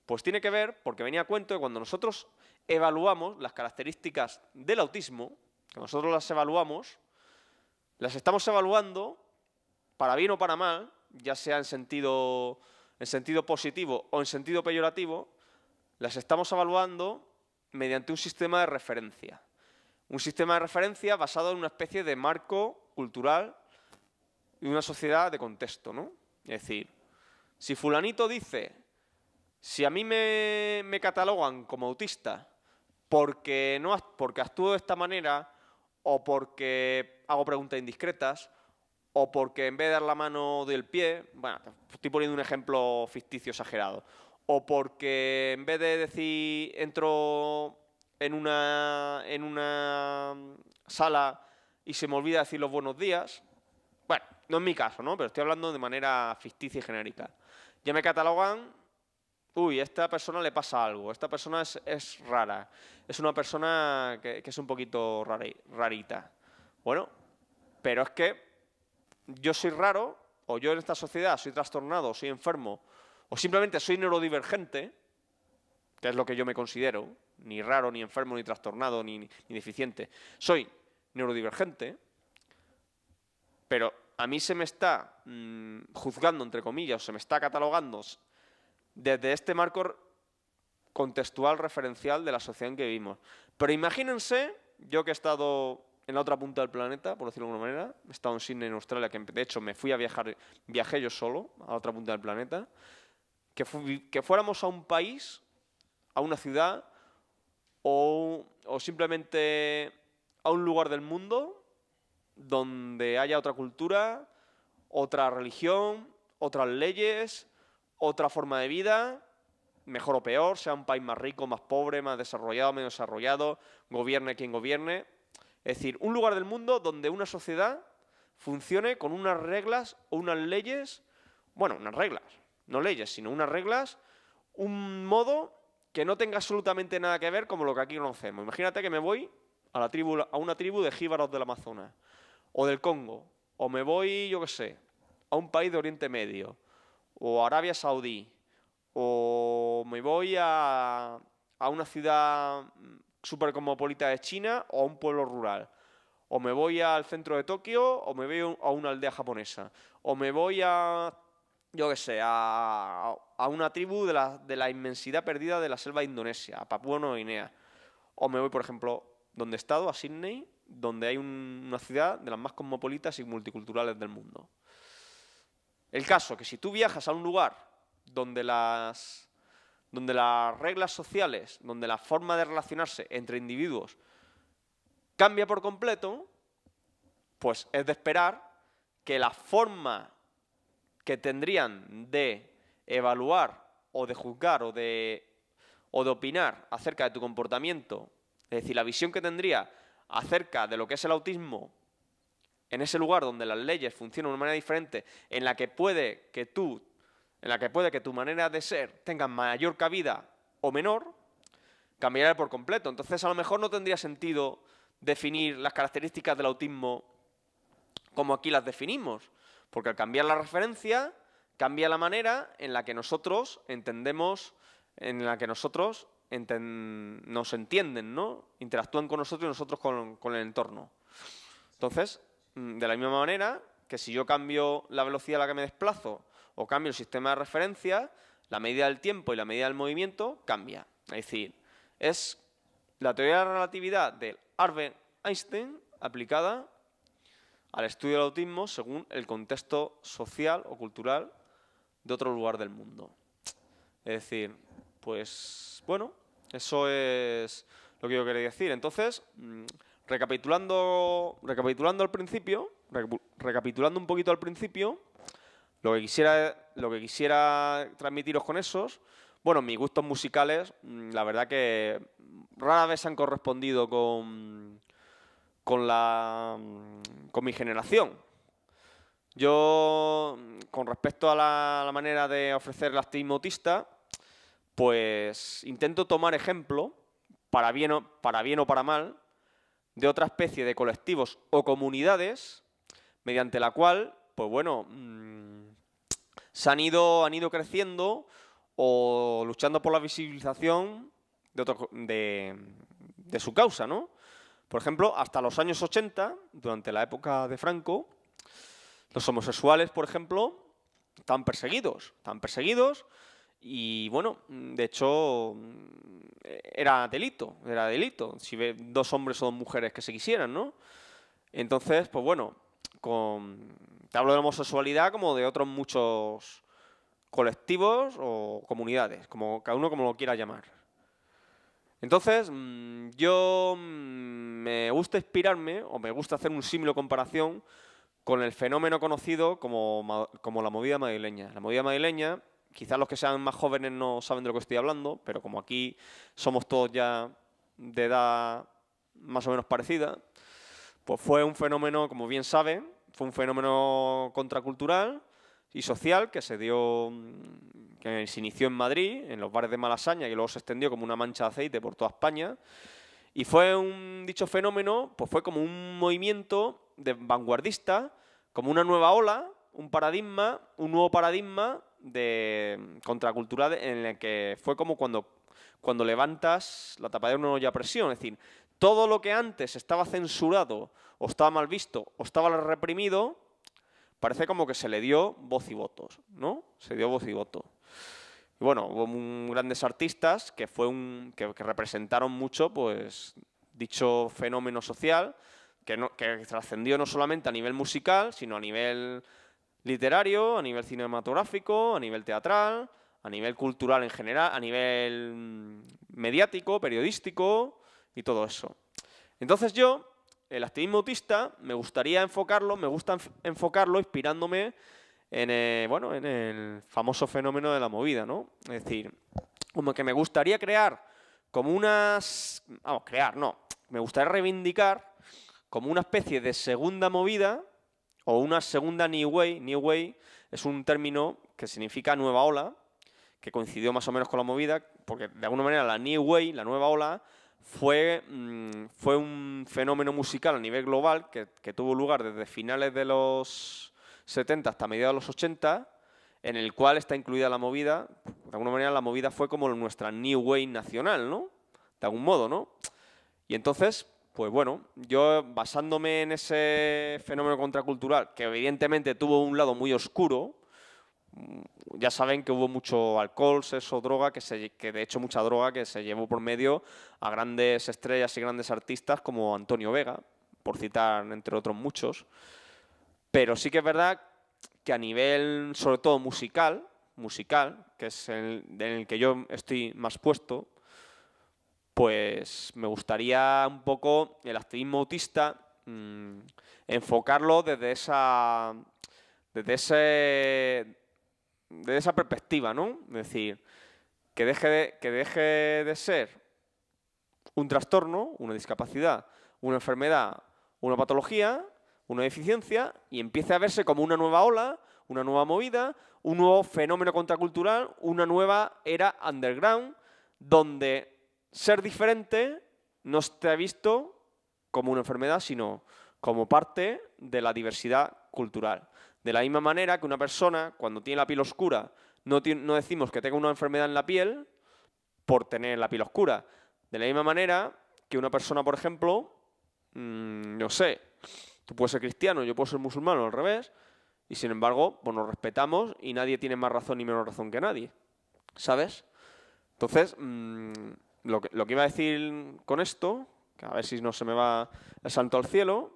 Pues tiene que ver porque venía a cuento que cuando nosotros evaluamos las características del autismo, que nosotros las evaluamos, las estamos evaluando, para bien o para mal, ya sea en sentido positivo o en sentido peyorativo, las estamos evaluando mediante un sistema de referencia. Un sistema de referencia basado en una especie de marco cultural y una sociedad de contexto, ¿no? Es decir, si fulanito dice, si a mí me catalogan como autista porque actúo de esta manera o porque hago preguntas indiscretas o porque en vez de dar la mano doy el pie, bueno, estoy poniendo un ejemplo ficticio exagerado, o porque en vez de decir entro en una sala y se me olvida decir los buenos días, bueno, no es mi caso, ¿no? Pero estoy hablando de manera ficticia y genérica. Ya me catalogan uy, a esta persona le pasa algo, esta persona es rara, es una persona que es un poquito rarita. Bueno, pero es que yo soy raro, o yo en esta sociedad soy trastornado, soy enfermo, o simplemente soy neurodivergente, que es lo que yo me considero, ni raro, ni enfermo, ni trastornado, ni deficiente. Soy neurodivergente, pero a mí se me está juzgando, entre comillas, o se me está catalogando desde este marco contextual referencial de la sociedad en que vivimos. Pero imagínense, yo que he estado en la otra punta del planeta, por decirlo de alguna manera, he estado en Sydney, en Australia, que de hecho me fui a viajar, viajé yo solo a la otra punta del planeta, que fuéramos a un país, a una ciudad o simplemente a un lugar del mundo donde haya otra cultura, otra religión, otras leyes, otra forma de vida, mejor o peor, sea un país más rico, más pobre, más desarrollado, menos desarrollado, gobierne quien gobierne. Es decir, un lugar del mundo donde una sociedad funcione con unas reglas o unas leyes, bueno, unas reglas, no leyes, sino unas reglas, un modo que no tenga absolutamente nada que ver con lo que aquí conocemos. Imagínate que me voy a una tribu de jíbaros del Amazonas, o del Congo, o me voy, yo qué sé, a un país de Oriente Medio, o Arabia Saudí, o me voy a una ciudad súper cosmopolita de China o a un pueblo rural, o me voy al centro de Tokio o me voy a una aldea japonesa, o me voy a, yo qué sé, a una tribu de la inmensidad perdida de la selva de Indonesia, a Papúa Nueva Guinea, o me voy, por ejemplo, donde he estado, a Sydney, donde hay una ciudad de las más cosmopolitas y multiculturales del mundo. El caso que si tú viajas a un lugar donde las reglas sociales, donde la forma de relacionarse entre individuos cambia por completo, pues es de esperar que la forma que tendrían de evaluar o de juzgar o de opinar acerca de tu comportamiento, es decir, la visión que tendría acerca de lo que es el autismo en ese lugar donde las leyes funcionan de una manera diferente, en la que puede que tu manera de ser tenga mayor cabida o menor, cambiaría por completo. Entonces, a lo mejor no tendría sentido definir las características del autismo como aquí las definimos, porque al cambiar la referencia, cambia la manera en la que nosotros entendemos, nos entienden, ¿no? Interactúan con nosotros y nosotros con el entorno. Entonces, de la misma manera que si yo cambio la velocidad a la que me desplazo o cambio el sistema de referencia, la medida del tiempo y la medida del movimiento cambia. Es decir, es la teoría de la relatividad de Albert Einstein aplicada al estudio del autismo según el contexto social o cultural de otro lugar del mundo. Es decir, pues bueno, eso es lo que yo quería decir. Entonces, recapitulando un poquito al principio, lo que quisiera transmitiros con esos, bueno, mis gustos musicales, la verdad que rara vez han correspondido con mi generación. Yo, con respecto a la manera de ofrecer el activismo autista, pues intento tomar ejemplo, para bien o para mal, de otra especie de colectivos o comunidades mediante la cual, pues bueno, han ido creciendo o luchando por la visibilización de su causa, ¿no? Por ejemplo, hasta los años 80, durante la época de Franco, los homosexuales, por ejemplo, estaban perseguidos y, bueno, de hecho, era delito, si ve dos hombres o dos mujeres que se quisieran, ¿no? Entonces, pues bueno, te hablo de la homosexualidad como de otros muchos colectivos o comunidades, cada uno como lo quiera llamar. Entonces, yo me gusta inspirarme, o me gusta hacer un símil o comparación con el fenómeno conocido como la movida madrileña. La movida madrileña, quizás los que sean más jóvenes no saben de lo que estoy hablando, pero como aquí somos todos ya de edad más o menos parecida, pues fue un fenómeno, como bien saben, fue un fenómeno contracultural y social que se dio, que se inició en Madrid, en los bares de Malasaña, y luego se extendió como una mancha de aceite por toda España. Y dicho fenómeno, pues fue como un movimiento vanguardista, como una nueva ola, un nuevo paradigma de contracultural en el que fue como cuando levantas la tapa de una olla a presión. Es decir, todo lo que antes estaba censurado o estaba mal visto o estaba reprimido, parece como que se le dio voz y votos, ¿no? Se dio voz y voto. Y bueno, hubo grandes artistas que representaron mucho, pues, dicho fenómeno social, que trascendió no solamente a nivel musical, sino a nivel literario, a nivel cinematográfico, a nivel teatral, a nivel cultural en general, a nivel mediático, periodístico y todo eso. Entonces yo, el activismo autista, me gusta enfocarlo inspirándome en el famoso fenómeno de la movida, ¿no? Es decir, como que me gustaría crear como me gustaría reivindicar como una especie de segunda movida o una segunda New Way. New Way es un término que significa nueva ola, que coincidió más o menos con la movida, porque de alguna manera la New Way, la nueva ola, fue un fenómeno musical a nivel global que tuvo lugar desde finales de los 70 hasta mediados de los 80, en el cual está incluida la movida. De alguna manera la movida fue como nuestra New Way nacional, ¿no? De algún modo, ¿no? Y entonces, pues bueno, yo basándome en ese fenómeno contracultural, que evidentemente tuvo un lado muy oscuro, ya saben que hubo mucho alcohol, sexo, droga, que de hecho mucha droga que se llevó por medio a grandes estrellas y grandes artistas como Antonio Vega, por citar entre otros muchos. Pero sí que es verdad que a nivel, sobre todo musical, que es en el que yo estoy más puesto, pues me gustaría un poco el activismo autista enfocarlo desde esa perspectiva, ¿no? Es decir, que deje de ser un trastorno, una discapacidad, una enfermedad, una patología, una deficiencia, y empiece a verse como una nueva ola, una nueva movida, un nuevo fenómeno contracultural, una nueva era underground, donde ser diferente no esté visto como una enfermedad, sino como parte de la diversidad cultural. De la misma manera que una persona, cuando tiene la piel oscura, no decimos que tenga una enfermedad en la piel por tener la piel oscura. De la misma manera que una persona, por ejemplo, no sé, tú puedes ser cristiano, yo puedo ser musulmán o al revés, y sin embargo, pues nos respetamos y nadie tiene más razón ni menos razón que nadie, ¿sabes? Entonces, lo que iba a decir con esto, que a ver si no se me va el santo al cielo,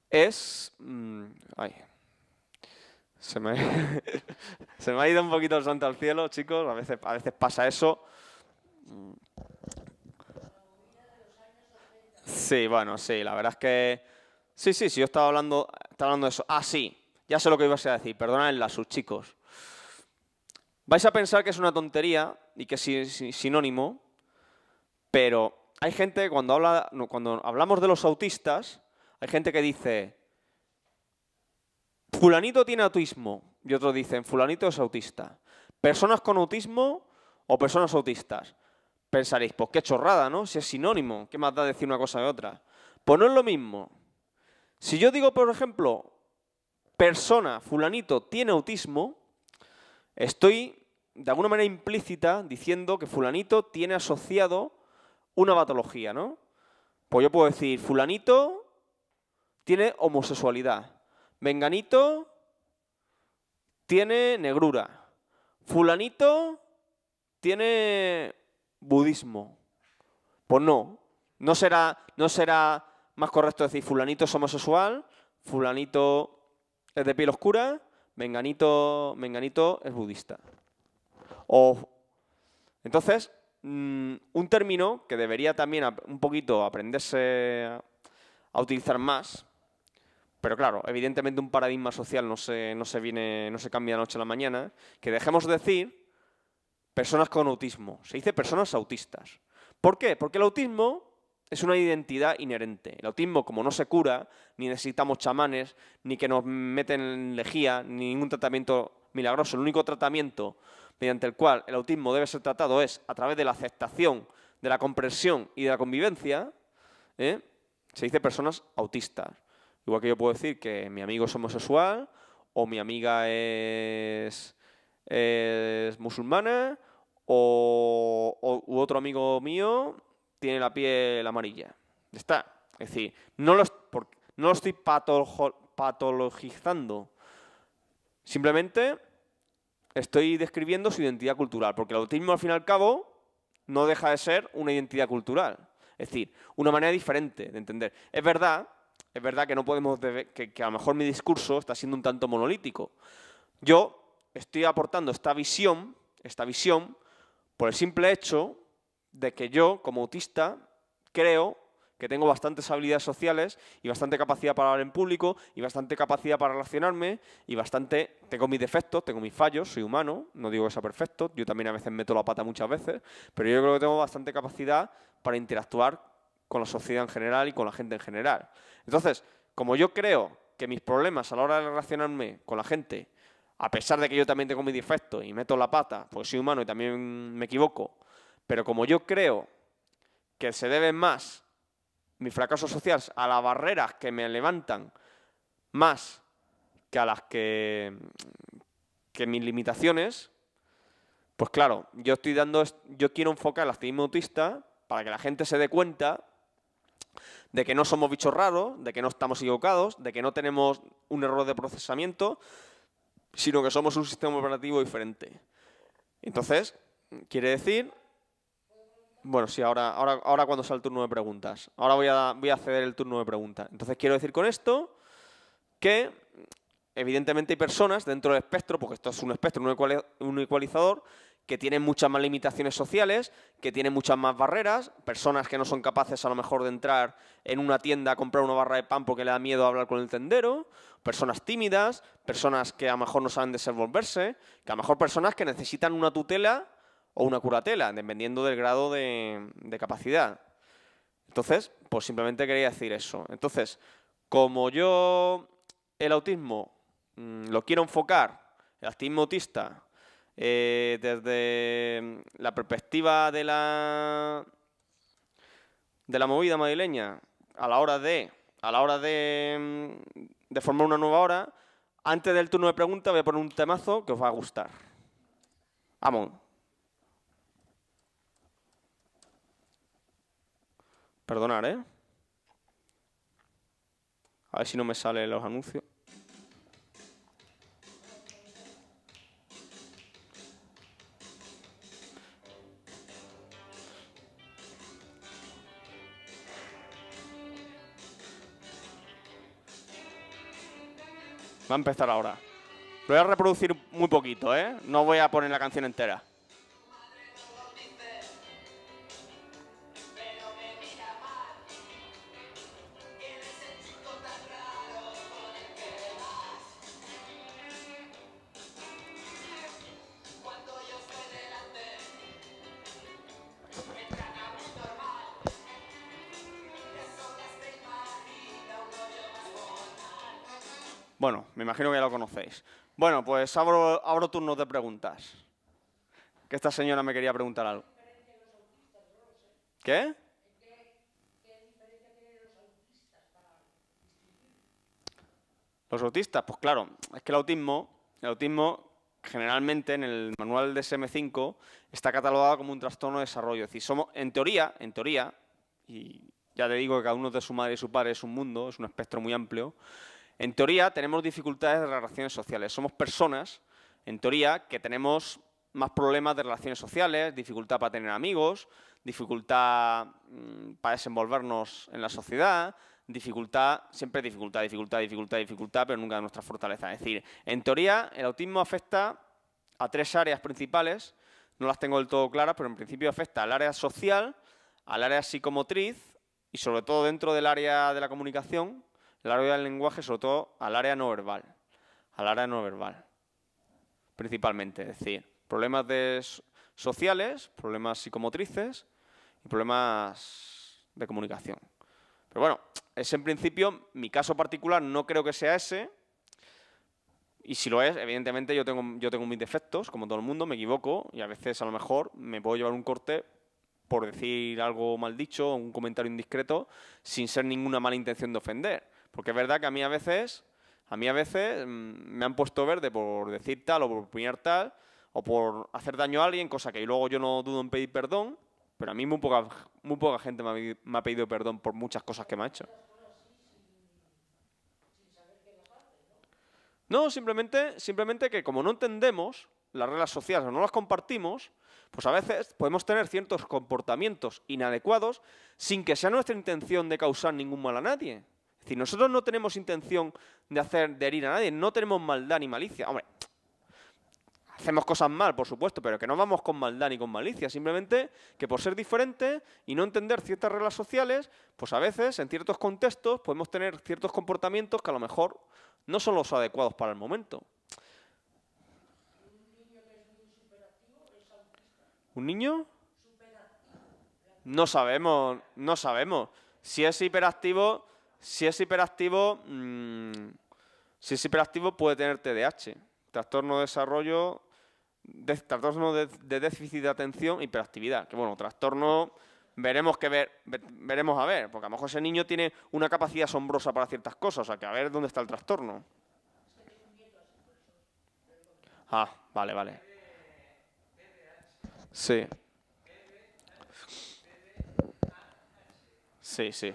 es... se me ha ido un poquito el santo al cielo, chicos, a veces pasa eso. Sí, bueno, sí, la verdad es que... Sí, yo estaba hablando de eso. Ah, sí, ya sé lo que ibas a decir, perdonad el lapsus, chicos. Vais a pensar que es una tontería y que es sinónimo, pero hay gente, cuando hablamos de los autistas, hay gente que dice, fulanito tiene autismo, y otros dicen, fulanito es autista. Personas con autismo o personas autistas. Pensaréis, pues qué chorrada, ¿no? Si es sinónimo, ¿qué más da decir una cosa de otra? Pues no es lo mismo. Si yo digo, por ejemplo, persona, fulanito, tiene autismo, estoy de alguna manera implícita diciendo que fulanito tiene asociado una patología, ¿no? Pues yo puedo decir, fulanito tiene homosexualidad, menganito tiene negrura, fulanito tiene budismo. Pues no será más correcto decir fulanito es homosexual, fulanito es de piel oscura, menganito es budista. Entonces, un término que debería también un poquito aprenderse a utilizar más, pero claro, evidentemente un paradigma social no se cambia de noche a la mañana, que dejemos de decir personas con autismo, se dice personas autistas. ¿Por qué? Porque el autismo es una identidad inherente. El autismo, como no se cura, ni necesitamos chamanes, ni que nos meten en lejía, ni ningún tratamiento milagroso. El único tratamiento mediante el cual el autismo debe ser tratado es a través de la aceptación, de la comprensión y de la convivencia. Se dice personas autistas. Igual que yo puedo decir que mi amigo es homosexual o mi amiga es musulmana u otro amigo mío tiene la piel amarilla. Ya está. Es decir, no lo estoy patologizando. Simplemente estoy describiendo su identidad cultural, porque el autismo, al fin y al cabo, no deja de ser una identidad cultural. Es decir, una manera diferente de entender. Es verdad que no podemos que a lo mejor mi discurso está siendo un tanto monolítico. Yo estoy aportando esta visión por el simple hecho de que yo, como autista, creo que tengo bastantes habilidades sociales y bastante capacidad para hablar en público y bastante capacidad para relacionarme y tengo mis defectos, tengo mis fallos, soy humano, no digo que sea perfecto, yo también a veces meto la pata muchas veces, pero yo creo que tengo bastante capacidad para interactuar con la sociedad en general y con la gente en general. Entonces, como yo creo que mis problemas a la hora de relacionarme con la gente, a pesar de que yo también tengo mis defectos y meto la pata, porque soy humano y también me equivoco, pero como yo creo que se deben más mi fracaso social a las barreras que me levantan más que a las que mis limitaciones, pues claro, yo quiero enfocar el activismo autista para que la gente se dé cuenta de que no somos bichos raros, de que no estamos equivocados, de que no tenemos un error de procesamiento, sino que somos un sistema operativo diferente. Entonces, quiere decir... Bueno, sí, ahora cuando sea el turno de preguntas. Ahora voy a ceder el turno de preguntas. Entonces, quiero decir con esto que, evidentemente, hay personas dentro del espectro, porque esto es un espectro, un ecualizador, que tienen muchas más limitaciones sociales, que tienen muchas más barreras, personas que no son capaces a lo mejor de entrar en una tienda a comprar una barra de pan porque le da miedo hablar con el tendero, personas tímidas, personas que a lo mejor no saben desenvolverse, que a lo mejor personas que necesitan una tutela o una curatela, dependiendo del grado de capacidad. Entonces, pues simplemente quería decir eso. Entonces, como yo el autismo lo quiero enfocar, el activismo autista, desde la perspectiva de la movida madrileña a la hora de formar una nueva hora, antes del turno de preguntas voy a poner un temazo que os va a gustar. Vamos. Perdonad, ¿eh? A ver si no me salen los anuncios. Va a empezar ahora. Lo voy a reproducir muy poquito, ¿eh? No voy a poner la canción entera. Bueno, me imagino que ya lo conocéis. Bueno, pues abro turnos de preguntas. Que esta señora me quería preguntar algo. ¿Qué? Los autistas, pues claro, es que el autismo generalmente en el manual de DSM-5 está catalogado como un trastorno de desarrollo. Es decir, somos, en teoría, y ya te digo que cada uno de su madre y su padre es un mundo, es un espectro muy amplio, en teoría tenemos dificultades de relaciones sociales. Somos personas, en teoría, que tenemos más problemas de relaciones sociales, dificultad para tener amigos, dificultad para desenvolvernos en la sociedad, siempre dificultad, pero nunca nuestra fortaleza. Es decir, en teoría, el autismo afecta a 3 áreas principales, no las tengo del todo claras, pero en principio afecta al área social, al área psicomotriz y sobre todo dentro del área de la comunicación, el área del lenguaje, sobre todo al área no verbal. Principalmente, es decir, problemas sociales, problemas psicomotrices y problemas de comunicación. Pero bueno, ese en principio, mi caso particular no creo que sea ese. Y si lo es, evidentemente yo tengo mis defectos, como todo el mundo, me equivoco y a veces a lo mejor me puedo llevar un corte por decir algo mal dicho o un comentario indiscreto sin ser ninguna mala intención de ofender. Porque es verdad que a mí a veces me han puesto verde por decir tal o por opinar tal o por hacer daño a alguien, cosa que luego yo no dudo en pedir perdón, pero a mí muy poca gente me ha pedido perdón por muchas cosas que me ha hecho. No, simplemente que como no entendemos las reglas sociales o no las compartimos, pues a veces podemos tener ciertos comportamientos inadecuados sin que sea nuestra intención de causar ningún mal a nadie. Es decir, nosotros no tenemos intención de herir a nadie, no tenemos maldad ni malicia. Hombre, hacemos cosas mal, por supuesto, pero que no vamos con maldad ni con malicia. Simplemente que por ser diferente y no entender ciertas reglas sociales, pues a veces, en ciertos contextos, podemos tener ciertos comportamientos que a lo mejor no son los adecuados para el momento. ¿Un niño? No sabemos. Si es hiperactivo, puede tener TDAH, trastorno de desarrollo, trastorno de déficit de atención, hiperactividad. Que bueno, trastorno veremos a ver, porque a lo mejor ese niño tiene una capacidad asombrosa para ciertas cosas, o sea, que a ver dónde está el trastorno. Ah, vale. Sí. Sí.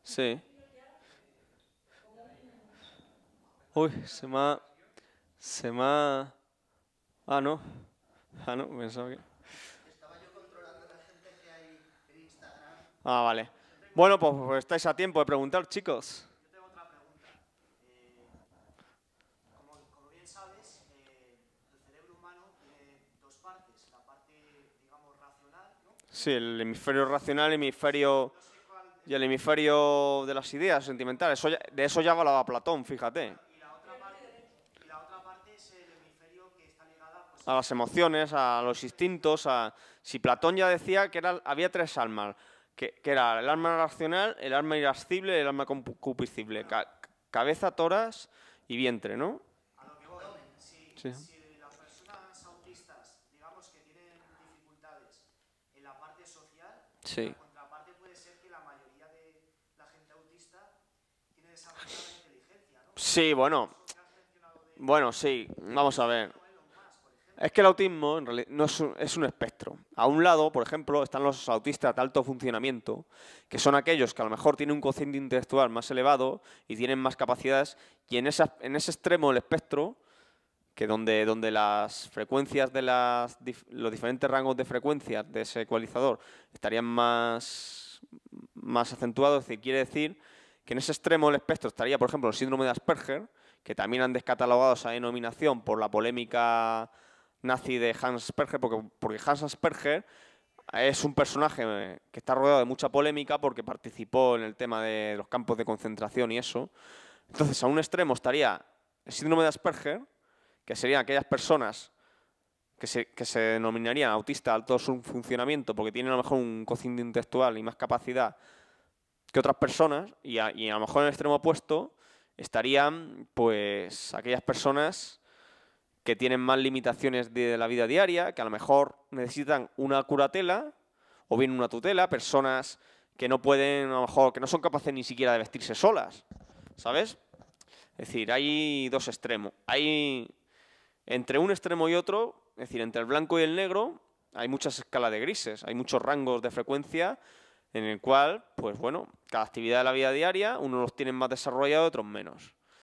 Sí. Uy, se me ha... Ah, no. Pensaba que... Ah, vale. Bueno, pues estáis a tiempo de preguntar, chicos. Yo tengo otra pregunta. Como bien sabes, el cerebro humano tiene dos partes. La parte, digamos, racional, ¿no? Sí, el hemisferio racional, y el hemisferio de las ideas sentimentales. De eso ya hablaba Platón, fíjate. Y la otra parte es el hemisferio que está ligada, pues, A las emociones, a los instintos. Si Platón ya decía que había tres almas, que era el alma racional, el alma irascible y el alma concupiscible. Cabeza, tórax y vientre, ¿no? a lo que voy. Sí. Si las personas autistas, digamos que tienen dificultades en la parte social, Sí. la contraparte puede ser que la mayoría de la gente autista tiene desarrollada la inteligencia, ¿no? Sí, bueno. Eso que has mencionado de Bueno, sí. Vamos a ver. Elon Musk, por ejemplo. Es que el autismo en realidad no es un espectro. A un lado, por ejemplo, están los autistas de alto funcionamiento, que son aquellos que a lo mejor tienen un cociente intelectual más elevado y tienen más capacidades, y en ese extremo del espectro, que donde las frecuencias de los diferentes rangos de frecuencias de ese ecualizador estarían más acentuados, quiere decir que en ese extremo del espectro estaría, por ejemplo, el síndrome de Asperger, que también han descatalogado esa denominación por la polémica nazi de Hans Asperger, porque Hans Asperger es un personaje que está rodeado de mucha polémica porque participó en el tema de los campos de concentración y eso. Entonces, a un extremo estaría el síndrome de Asperger, que serían aquellas personas que se denominarían autistas de alto funcionamiento porque tienen a lo mejor un cociente intelectual y más capacidad que otras personas, y a lo mejor en el extremo opuesto estarían pues aquellas personas que tienen más limitaciones de la vida diaria, que a lo mejor necesitan una curatela o bien una tutela, personas que no pueden, a lo mejor, que no son capaces ni siquiera de vestirse solas, ¿sabes? Es decir, hay dos extremos. Hay entre un extremo y otro, es decir, entre el blanco y el negro, hay muchas escalas de grises, hay muchos rangos de frecuencia en el cual, pues bueno, cada actividad de la vida diaria, unos los tienen más desarrollados, otros menos.